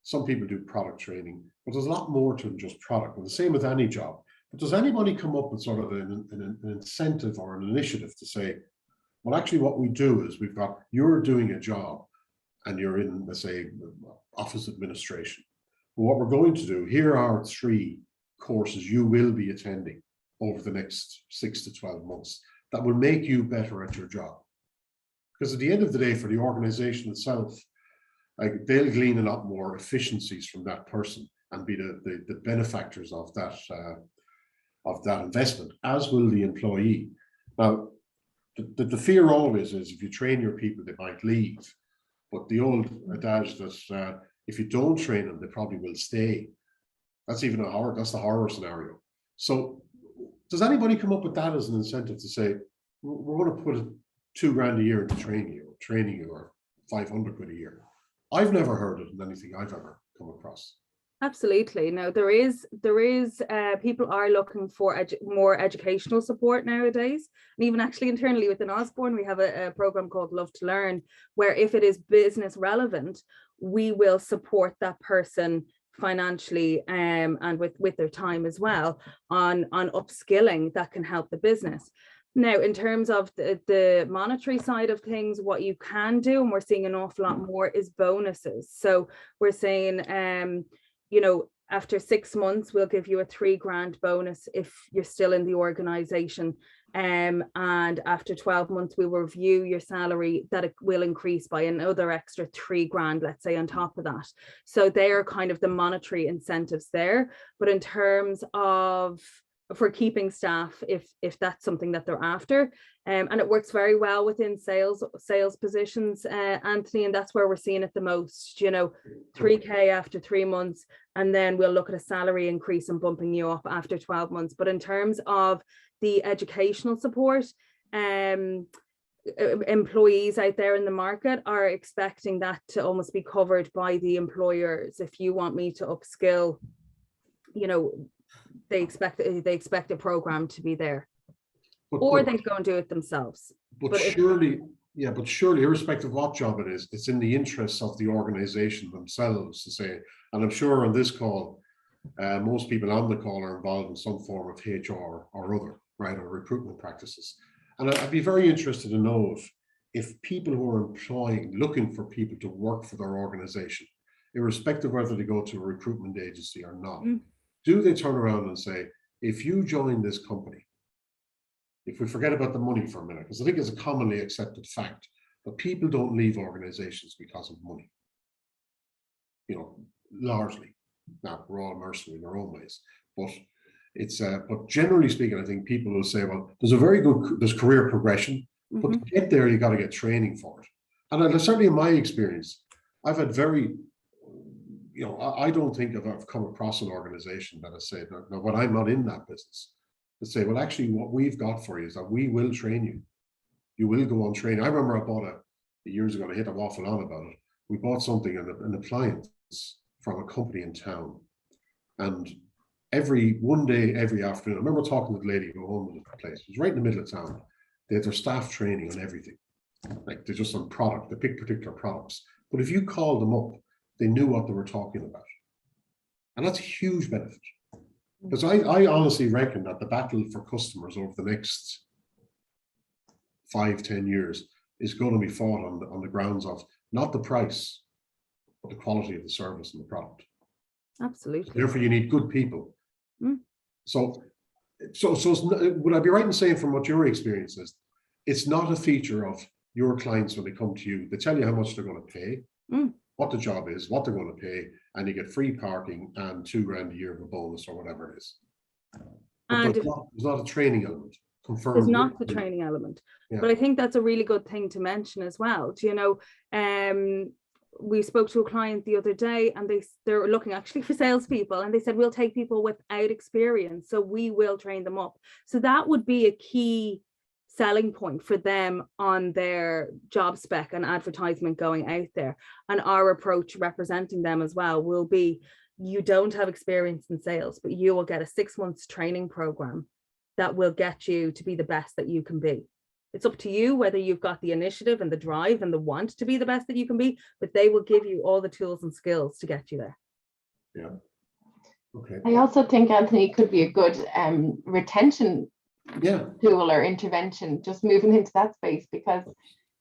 Some people do product training, but there's a lot more to than just product. And the same with any job. But does anybody come up with sort of an incentive or an initiative to say, well, actually what we do is you're doing a job and you're in, let's say, office administration. But what we're going to do, here are 3 courses you will be attending over the next 6 to 12 months that will make you better at your job. Because at the end of the day, for the organization itself, like, they'll glean a lot more efficiencies from that person and be the benefactors of that investment, as will the employee. Now, the fear always is if you train your people, they might leave. But the old adage that if you don't train them, they probably will stay. That's even that's the horror scenario. So does anybody come up with that as an incentive to say, we're going to put $2,000 a year into training you, or 500 quid a year? I've never heard it in anything I've ever come across. Absolutely. No, there is people are looking for more educational support nowadays. And even actually internally within Osborne, we have a program called Love to Learn, where if it is business relevant, we will support that person financially and with their time as well on upskilling that can help the business. Now, in terms of the monetary side of things, what you can do, and we're seeing an awful lot more, is bonuses. So we're saying, you know, after 6 months, we'll give you a $3,000 bonus if you're still in the organization. And after 12 months, we will review your salary, that it will increase by another extra $3,000, let's say, on top of that. So they are kind of the monetary incentives there. But in terms of for keeping staff, if that's something that they're after, and it works very well within sales positions, Anthony, and that's where we're seeing it the most. You know, 3K after 3 months, and then we'll look at a salary increase and bumping you up after 12 months. But in terms of the educational support, employees out there in the market are expecting that to almost be covered by the employers. If you want me to upskill, you know, they expect a program to be there, or they go and do it themselves. But surely, irrespective of what job it is, it's in the interests of the organization themselves to say, and I'm sure on this call, most people on the call are involved in some form of HR or other, right, or recruitment practices. And I'd be very interested to know if people who are looking for people to work for their organization, irrespective of whether they go to a recruitment agency or not, do they turn around and say, if you join this company, if we forget about the money for a minute, because I think it's a commonly accepted fact that people don't leave organizations because of money, you know, largely. Now, we're all mercenary in our own ways, but but generally speaking, I think people will say, well, there's career progression, but to get there, you got to get training for it. And certainly in my experience, I've had very, you know, I don't think I've come across an organization that has said, no, when I'm not in that business, to say, well, actually, what we've got for you is that we will train you. You will go on training. I remember I bought years ago, I hit an awful lot about it. We bought something, an appliance from a company in town. And one day, every afternoon, I remember talking to the lady who owned the place. It was right in the middle of town. They had their staff training on everything. Like they're just on product, they pick particular products. But if you called them up, they knew what they were talking about. And that's a huge benefit. Because I honestly reckon that the battle for customers over the next 5-10 years is going to be fought on the grounds of not the price, but the quality of the service and the product. Absolutely. Therefore, you need good people. So would I be right in saying, from what your experience is, it's not a feature of your clients when they come to you? They tell you how much they're going to pay, what the job is, what they're going to pay, and you get free parking and $2,000 a year of a bonus or whatever it is. But there's not a training element. Confirmed. There's not the training element. Yeah. But I think that's a really good thing to mention as well. Do you know, we spoke to a client the other day, and they're looking actually for salespeople, and they said, we'll take people without experience, so we will train them up. So that would be a key selling point for them on their job spec and advertisement going out there. And our approach representing them as well will be, you don't have experience in sales, but you will get a 6 months training program that will get you to be the best that you can be. It's up to you whether you've got the initiative and the drive and the want to be the best that you can be, but they will give you all the tools and skills to get you there. Yeah. Okay. I also think, Anthony, could be a good retention tool or intervention, just moving into that space, because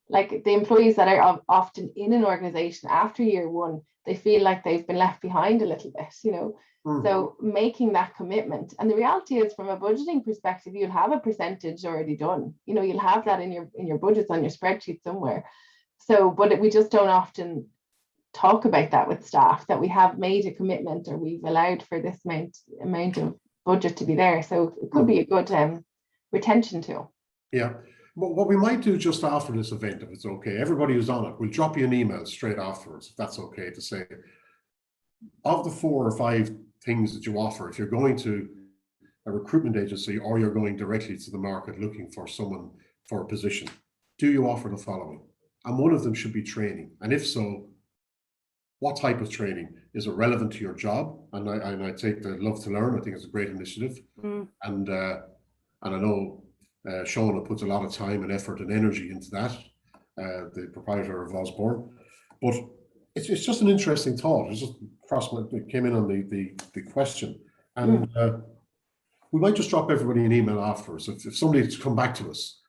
like the employees that are often in an organization after year one, they feel like they've been left behind a little bit, you know. So making that commitment, and the reality is, from a budgeting perspective, you'll have a percentage already done, you know, you'll have that in your budgets on your spreadsheet somewhere. So, but we just don't often talk about that with staff, that we have made a commitment or we've allowed for this amount of budget to be there. So it could be a good retention tool. Yeah. But what we might do just after this event, if it's okay, everybody who's on it, we'll drop you an email straight afterwards, if that's okay, to say, of the 4 or 5 things that you offer, if you're going to a recruitment agency or you're going directly to the market looking for someone for a position, do you offer the following? And one of them should be training. And if so, what type of training? Is it relevant to your job? And I take the Love to Learn. I think it's a great initiative. And I know Shona puts a lot of time and effort and energy into that, the proprietor of Osborne. But it's just an interesting thought. It's just it came in on the question, and we might just drop everybody an email afterwards if somebody's come back to us.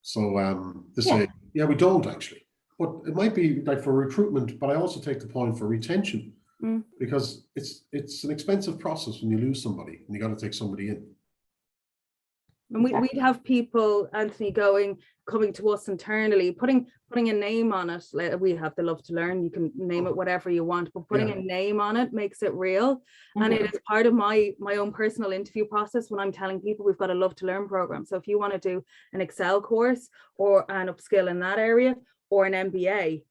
So say, yeah, we don't actually, but it might be like for recruitment. But I also take the point for retention, because it's an expensive process when you lose somebody and you got to take somebody in. And we'd have people, Anthony, coming to us internally, putting a name on it. Like we have the Love to Learn. You can name it whatever you want, but putting a name on it makes it real. And it is part of my own personal interview process when I'm telling people we've got a Love to Learn program. So if you want to do an Excel course or an upskill in that area or an MBA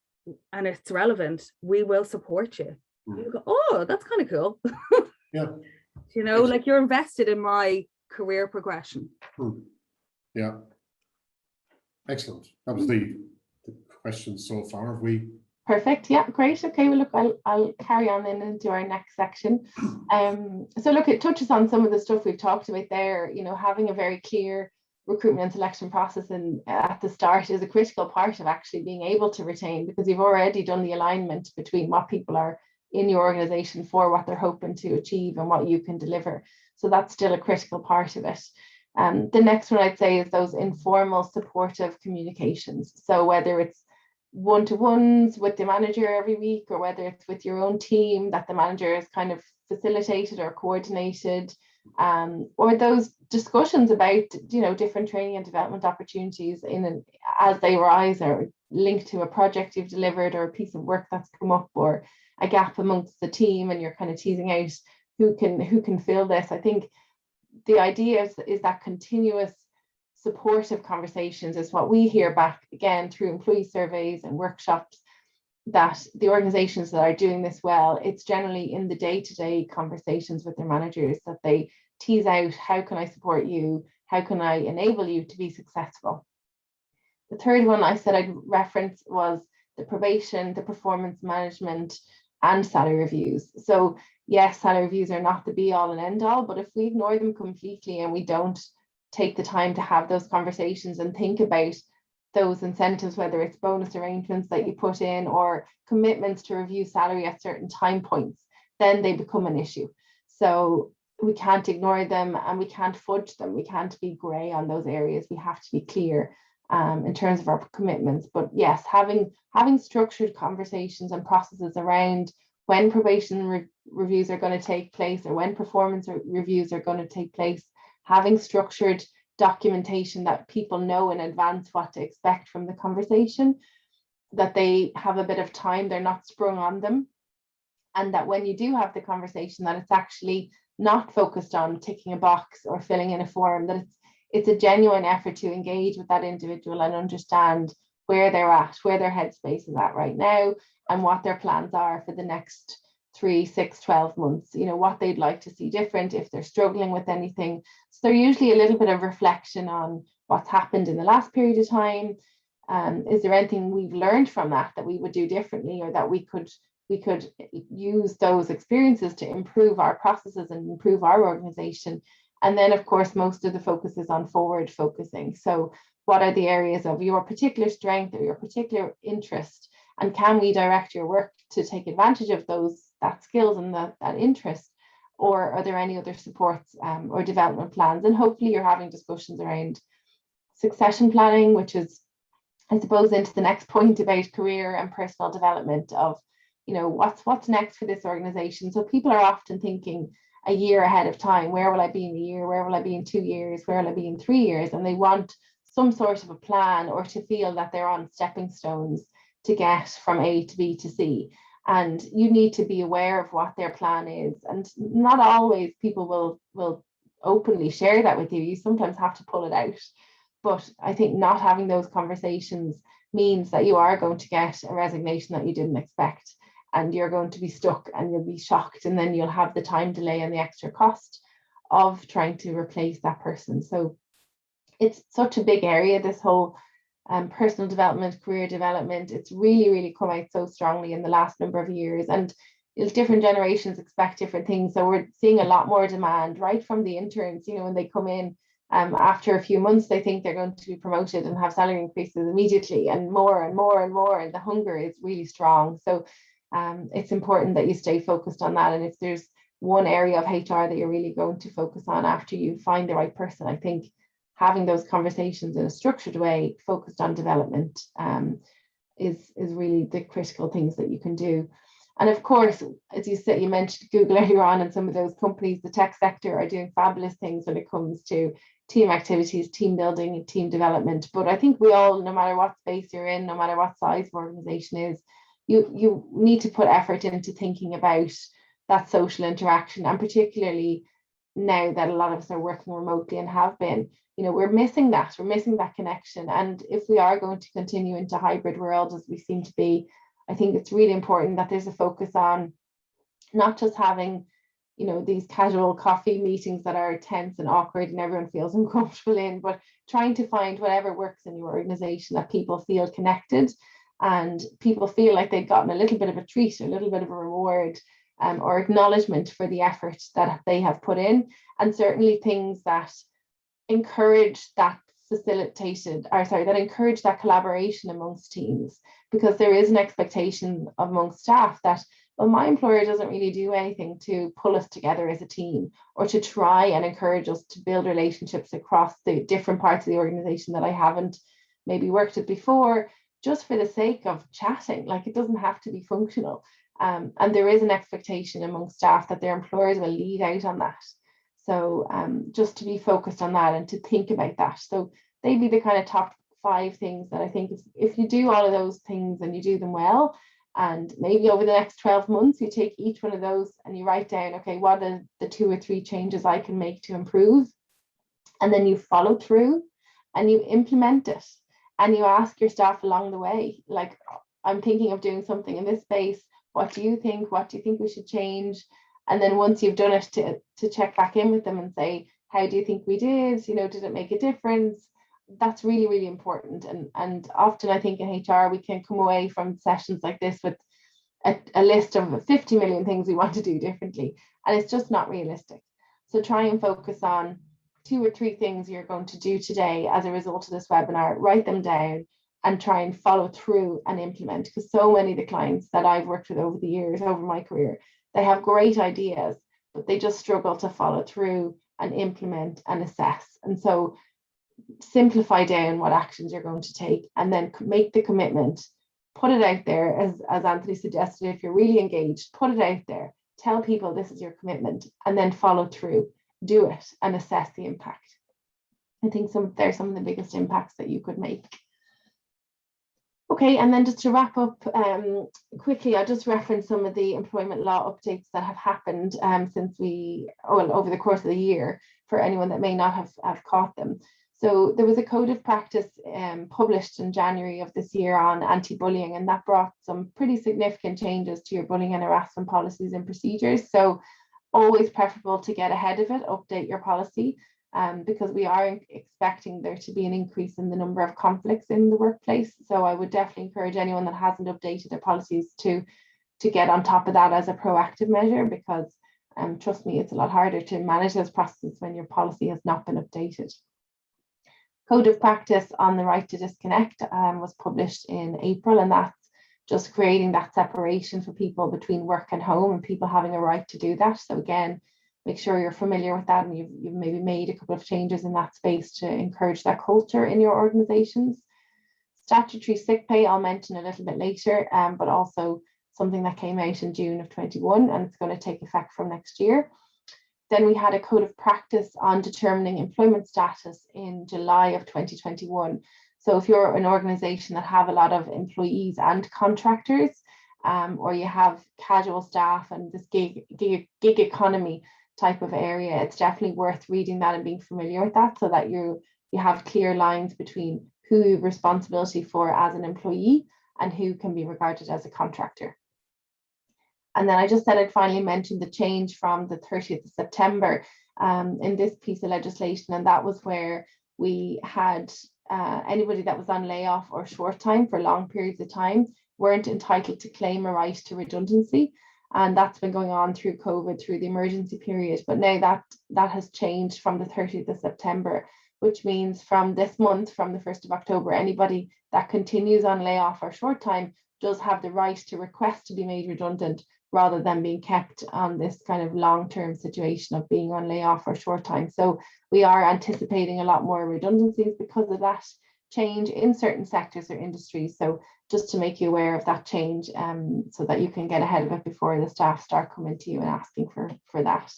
and it's relevant, we will support you. You go, oh, that's kind of cool. Yeah. You know, like you're invested in my career progression. Yeah. Excellent. That was the questions so far. Have we? Perfect. Yeah, great. Okay, well, look, I'll carry on then into our next section. So look, it touches on some of the stuff we've talked about there. You know, having a very clear recruitment and selection process at the start is a critical part of actually being able to retain, because you've already done the alignment between what people are in your organization for, what they're hoping to achieve, and what you can deliver. So that's still a critical part of it. The next one I'd say is those informal supportive communications. So whether it's one-to-ones with the manager every week, or whether it's with your own team that the manager is kind of facilitated or coordinated, or those discussions about, you know, different training and development opportunities as they arise, or linked to a project you've delivered, or a piece of work that's come up, or a gap amongst the team, and you're kind of teasing out who can fill this. I think the idea is that continuous supportive conversations is what we hear back again through employee surveys and workshops, that the organizations that are doing this well, it's generally in the day-to-day conversations with their managers that they tease out, how can I support you? How can I enable you to be successful? The third one I said I'd reference was the probation, the performance management, and salary reviews. So yes, salary reviews are not the be all and end all, but if we ignore them completely and we don't take the time to have those conversations and think about those incentives, whether it's bonus arrangements that you put in or commitments to review salary at certain time points, then they become an issue. So we can't ignore them, and we can't fudge them. We can't be grey on those areas. We have to be clear in terms of our commitments. But yes, having structured conversations and processes around when probation reviews are going to take place, or when performance reviews are going to take place, having structured documentation that people know in advance what to expect from the conversation, that they have a bit of time, they're not sprung on them, and that when you do have the conversation, that it's actually not focused on ticking a box or filling in a form, that it's a genuine effort to engage with that individual and understand where they're at, where their headspace is at right now, and what their plans are for the next 3, 6, 12 months, you know, what they'd like to see different, if they're struggling with anything. So they're usually a little bit of reflection on what's happened in the last period of time. Is there anything we've learned from that we would do differently, or that we could use those experiences to improve our processes and improve our organization? And then, of course, most of the focus is on forward focusing. So what are the areas of your particular strength or your particular interest? And can we direct your work to take advantage of that skills and that interest? Or are there any other supports or development plans? And hopefully you're having discussions around succession planning, which is, I suppose, into the next point about career and personal development of, you know, what's next for this organization. So people are often thinking a year ahead of time. Where will I be in a year? Where will I be in 2 years? Where will I be in 3 years? And they want some sort of a plan, or to feel that they're on stepping stones to get from A to B to C. And you need to be aware of what their plan is. And not always people will openly share that with you. You sometimes have to pull it out. But I think not having those conversations means that you are going to get a resignation that you didn't expect, and you're going to be stuck and you'll be shocked, and then you'll have the time delay and the extra cost of trying to replace that person. So it's such a big area, this whole personal development, career development. It's really, really come out so strongly in the last number of years, and different generations expect different things. So we're seeing a lot more demand right from the interns. You know, when they come in, after a few months, they think they're going to be promoted and have salary increases immediately, and more and more and more, and the hunger is really strong. So it's important that you stay focused on that. And if there's one area of HR that you're really going to focus on after you find the right person, I think having those conversations in a structured way, focused on development, is really the critical things that you can do. And of course, as you said, you mentioned Google earlier on, and some of those companies, the tech sector, are doing fabulous things when it comes to team activities, team building, and team development. But I think we all, no matter what space you're in, no matter what size of organization is, you need to put effort into thinking about that social interaction. And particularly now that a lot of us are working remotely and have been, you know, we're missing that connection. And if we are going to continue into hybrid world, as we seem to be, I think it's really important that there's a focus on not just having you know, these casual coffee meetings that are tense and awkward and everyone feels uncomfortable in, but trying to find whatever works in your organization that people feel connected and people feel like they've gotten a little bit of a treat, a little bit of a reward, or acknowledgement for the effort that they have put in, and certainly things that encourage that that encourage that collaboration amongst teams, because there is an expectation amongst staff that, well, my employer doesn't really do anything to pull us together as a team or to try and encourage us to build relationships across the different parts of the organization that I haven't maybe worked with before, just for the sake of chatting. Like, it doesn't have to be functional. And there is an expectation amongst staff that their employers will lead out on that. So just to be focused on that and to think about that. So they'd be the kind of top 5 things that I think if you do all of those things and you do them well, and maybe over the next 12 months, you take each one of those and you write down, okay, what are the 2 or 3 changes I can make to improve? And then you follow through and you implement it and you ask your staff along the way, like, I'm thinking of doing something in this space. What do you think? What do you think we should change? And then once you've done it, to check back in with them and say, how do you think we did? You know, did it make a difference? That's really, really important. And often I think in HR, we can come away from sessions like this with a list of 50 million things we want to do differently. And it's just not realistic. So try and focus on 2 or 3 things you're going to do today as a result of this webinar, write them down and try and follow through and implement. Because so many of the clients that I've worked with over the years, over my career, they have great ideas, but they just struggle to follow through and implement and assess. And so simplify down what actions you're going to take and then make the commitment, put it out there, as Anthony suggested. If you're really engaged, put it out there, tell people this is your commitment, and then follow through, do it and assess the impact. I think they're some of the biggest impacts that you could make. Okay, and then just to wrap up quickly, I'll just reference some of the employment law updates that have happened since over the course of the year, for anyone that may not have caught them. So there was a code of practice published in January of this year on anti-bullying, and that brought some pretty significant changes to your bullying and harassment policies and procedures. So always preferable to get ahead of it, update your policy, because we are expecting there to be an increase in the number of conflicts in the workplace. So I would definitely encourage anyone that hasn't updated their policies to get on top of that as a proactive measure, because trust me, it's a lot harder to manage those processes when your policy has not been updated. Code of practice on the right to disconnect was published in April, and that's just creating that separation for people between work and home and people having a right to do that. So again, make sure you're familiar with that and you've maybe made a couple of changes in that space to encourage that culture in your organizations. Statutory sick pay, I'll mention a little bit later, but also something that came out in June of 21, and it's going to take effect from next year. Then we had a code of practice on determining employment status in July of 2021. So if you're an organization that have a lot of employees and contractors, or you have casual staff and this gig economy type of area, it's definitely worth reading that and being familiar with that, so that you have clear lines between who you have responsibility for as an employee and who can be regarded as a contractor. And then I just said I'd finally mention the change from the 30th of September in this piece of legislation, and that was where we had anybody that was on layoff or short time for long periods of time weren't entitled to claim a right to redundancy. And that's been going on through COVID, through the emergency period. But now that has changed from the 30th of September, which means from this month, from the 1st of October, anybody that continues on layoff or short time does have the right to request to be made redundant, rather than being kept on this kind of long-term situation of being on layoff or short time. So we are anticipating a lot more redundancies because of that change in certain sectors or industries. So just to make you aware of that change, so that you can get ahead of it before the staff start coming to you and asking for that.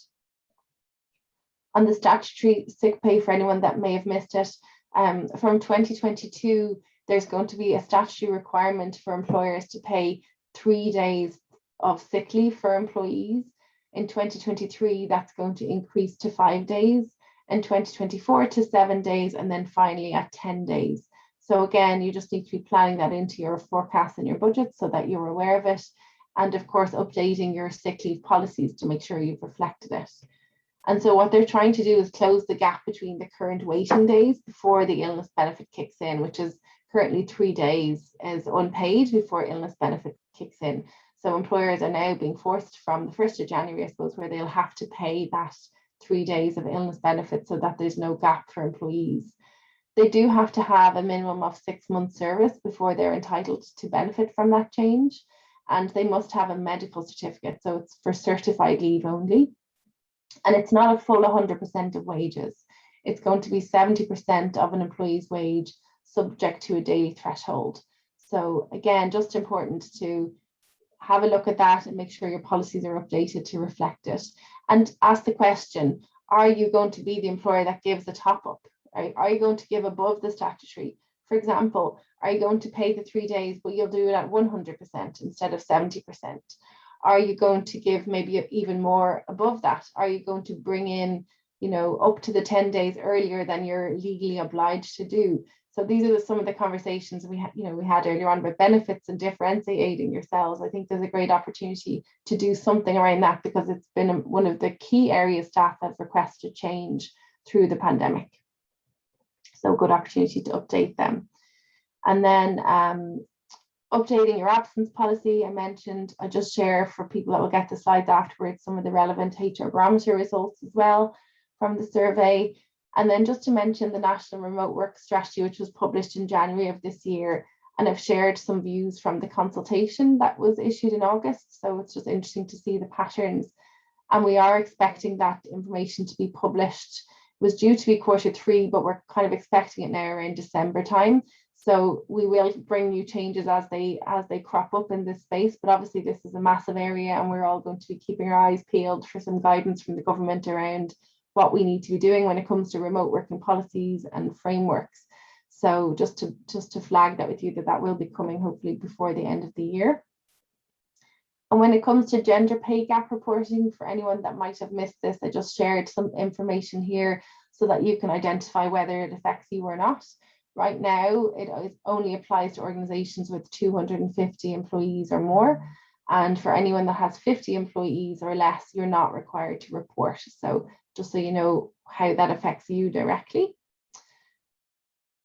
On the statutory sick pay, for anyone that may have missed it, from 2022, there's going to be a statutory requirement for employers to pay 3 days of sick leave for employees. In 2023, that's going to increase to 5 days, in 2024 to 7 days, and then finally at 10 days. So again, you just need to be planning that into your forecast and your budget so that you're aware of it. and of course updating your sick leave policies to make sure you've reflected it. And so what they're trying to do is close the gap between the current waiting days before the illness benefit kicks in, which is currently 3 days as unpaid before illness benefit kicks in. So employers are now being forced from the 1st of January, I suppose, where they'll have to pay that 3 days of illness benefit so that there's no gap for employees. They do have to have a minimum of 6 months service before they're entitled to benefit from that change. And they must have a medical certificate. So it's for certified leave only. And it's not a full 100% of wages. It's going to be 70% of an employee's wage subject to a daily threshold. So again, just important to have a look at that and make sure your policies are updated to reflect it. And ask the question, are you going to be the employer that gives the top up? Right? Are you going to give above the statutory? For example, are you going to pay the 3 days, but you'll do it at 100% instead of 70%? Are you going to give maybe even more above that? Are you going to bring in, up to the 10 days earlier than you're legally obliged to do? So these are some of the conversations we had earlier on about benefits and differentiating yourselves. I think there's a great opportunity to do something around that because it's been one of the key areas staff have requested change through the pandemic. So good opportunity to update them. And then updating your absence policy, I mentioned. I just share for people that will get the slides afterwards some of the relevant HR Barometer results as well from the survey. And then just to mention the National Remote Work Strategy, which was published in January of this year. And I've shared some views from the consultation that was issued in August. So it's just interesting to see the patterns. And we are expecting that information to be published. It was due to be Q3, but we're kind of expecting it now around December time. So we will bring new changes as they crop up in this space. But obviously this is a massive area and we're all going to be keeping our eyes peeled for some guidance from the government around what we need to be doing when it comes to remote working policies and frameworks. So just to flag that with you that will be coming hopefully before the end of the year. And when it comes to gender pay gap reporting, for anyone that might have missed this, I just shared some information here so that you can identify whether it affects you or not. Right now, it only applies to organizations with 250 employees or more. And for anyone that has 50 employees or less, you're not required to report. So just so you know how that affects you directly.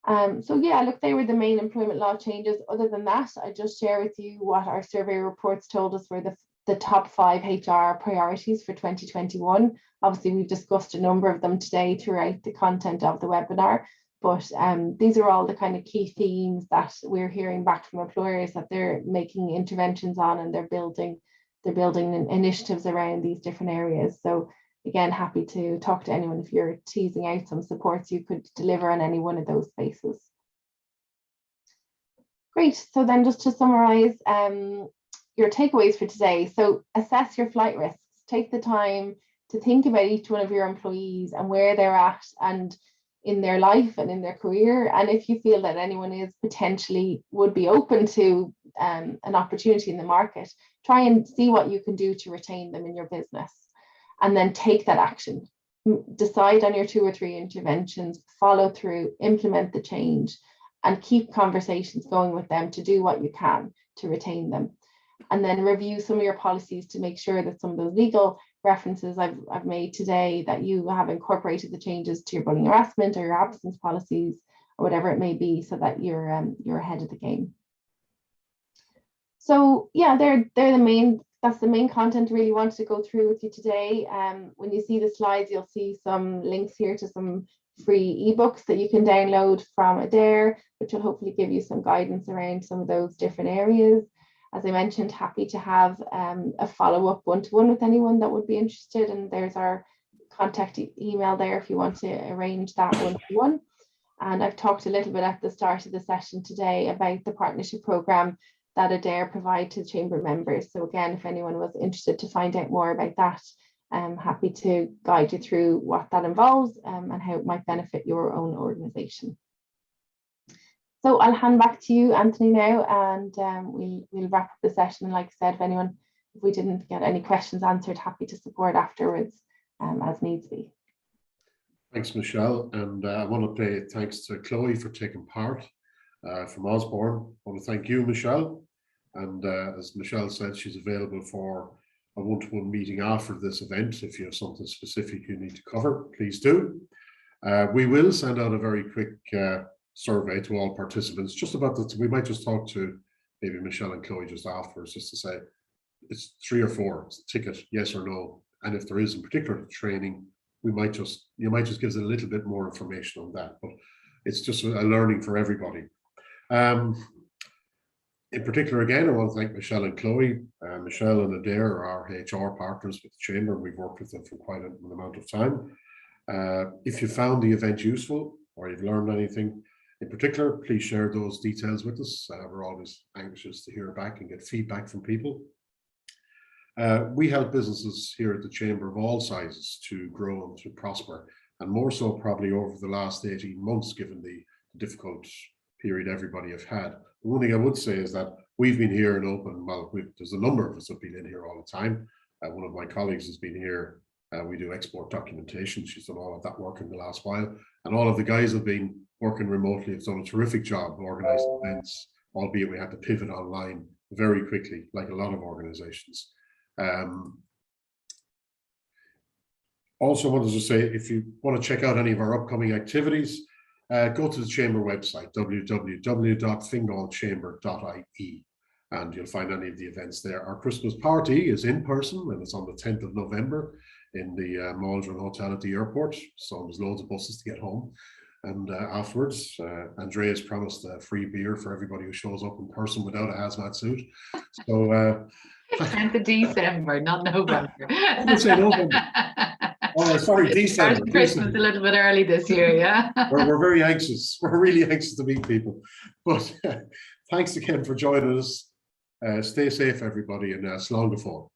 So yeah, look, they were the main employment law changes. Other than that, I just share with you what our survey reports told us were the top 5 HR priorities for 2021. Obviously, we've discussed a number of them today throughout the content of the webinar, but these are all the kind of key themes that we're hearing back from employers that they're making interventions on, and they're building initiatives around these different areas. So again, happy to talk to anyone if you're teasing out some supports you could deliver on any one of those spaces. Great. So then just to summarize your takeaways for today. So assess your flight risks. Take the time to think about each one of your employees and where they're at and in their life and in their career. And if you feel that anyone is potentially would be open to an opportunity in the market, try and see what you can do to retain them in your business. And then take that action. Decide on your 2 or 3 interventions, follow through, implement the change, and keep conversations going with them to do what you can to retain them. And then review some of your policies to make sure that some of those legal references I've made today, that you have incorporated the changes to your bullying harassment or your absence policies or whatever it may be, so that you're ahead of the game. So yeah, that's the main content I really wanted to go through with you today. When you see the slides, you'll see some links here to some free ebooks that you can download from Adare, which will hopefully give you some guidance around some of those different areas. As I mentioned, happy to have a follow-up one-to-one with anyone that would be interested, and there's our contact email there if you want to arrange that one-to-one. And I've talked a little bit at the start of the session today about the partnership programme that Adare provide to Chamber members. So again, if anyone was interested to find out more about that, I'm happy to guide you through what that involves and how it might benefit your own organisation. So I'll hand back to you, Anthony, now, and we'll wrap up the session. And like I said, if we didn't get any questions answered, happy to support afterwards as needs be. Thanks, Michelle. And I want to say thanks to Chloe for taking part from Osborne. I want to thank you, Michelle, And as Michelle said, she's available for a one-to-one meeting after this event. If you have something specific you need to cover, please do. We will send out a very quick survey to all participants, just about this. We might just talk to maybe Michelle and Chloe just afterwards, just to say it's 3 or 4, it's a ticket, yes or no. And if there is in particular training, you might just give us a little bit more information on that, but it's just a learning for everybody. In particular, again, I want to thank Michelle and Chloe. Michelle and Adare are our HR partners with the Chamber. We've worked with them for quite an amount of time. If you found the event useful or you've learned anything in particular, please share those details with us. We're always anxious to hear back and get feedback from people. We help businesses here at the Chamber of all sizes to grow and to prosper, and more so probably over the last 18 months, given the difficult period everybody have had. The one thing I would say is that we've been here and open, well, there's a number of us have been in here all the time. One of my colleagues has been here. We do export documentation. She's done all of that work in the last while. And all of the guys have been working remotely. Have done a terrific job organising events, albeit we had to pivot online very quickly, like a lot of organisations. Also wanted to say, if you want to check out any of our upcoming activities, go to the Chamber website, www.fingalchamber.ie, and you'll find any of the events there. Our Christmas party is in person, and it's on the 10th of November in the Maldron Hotel at the airport. So there's loads of buses to get home. And afterwards, Andrea's promised a free beer for everybody who shows up in person without a hazmat suit. So 10th of December, not November. I would say November. Oh, sorry, December. Christmas a little bit early this year, yeah. We're very anxious. We're really anxious to meet people. But thanks again for joining us. Stay safe, everybody, and slán go fóill.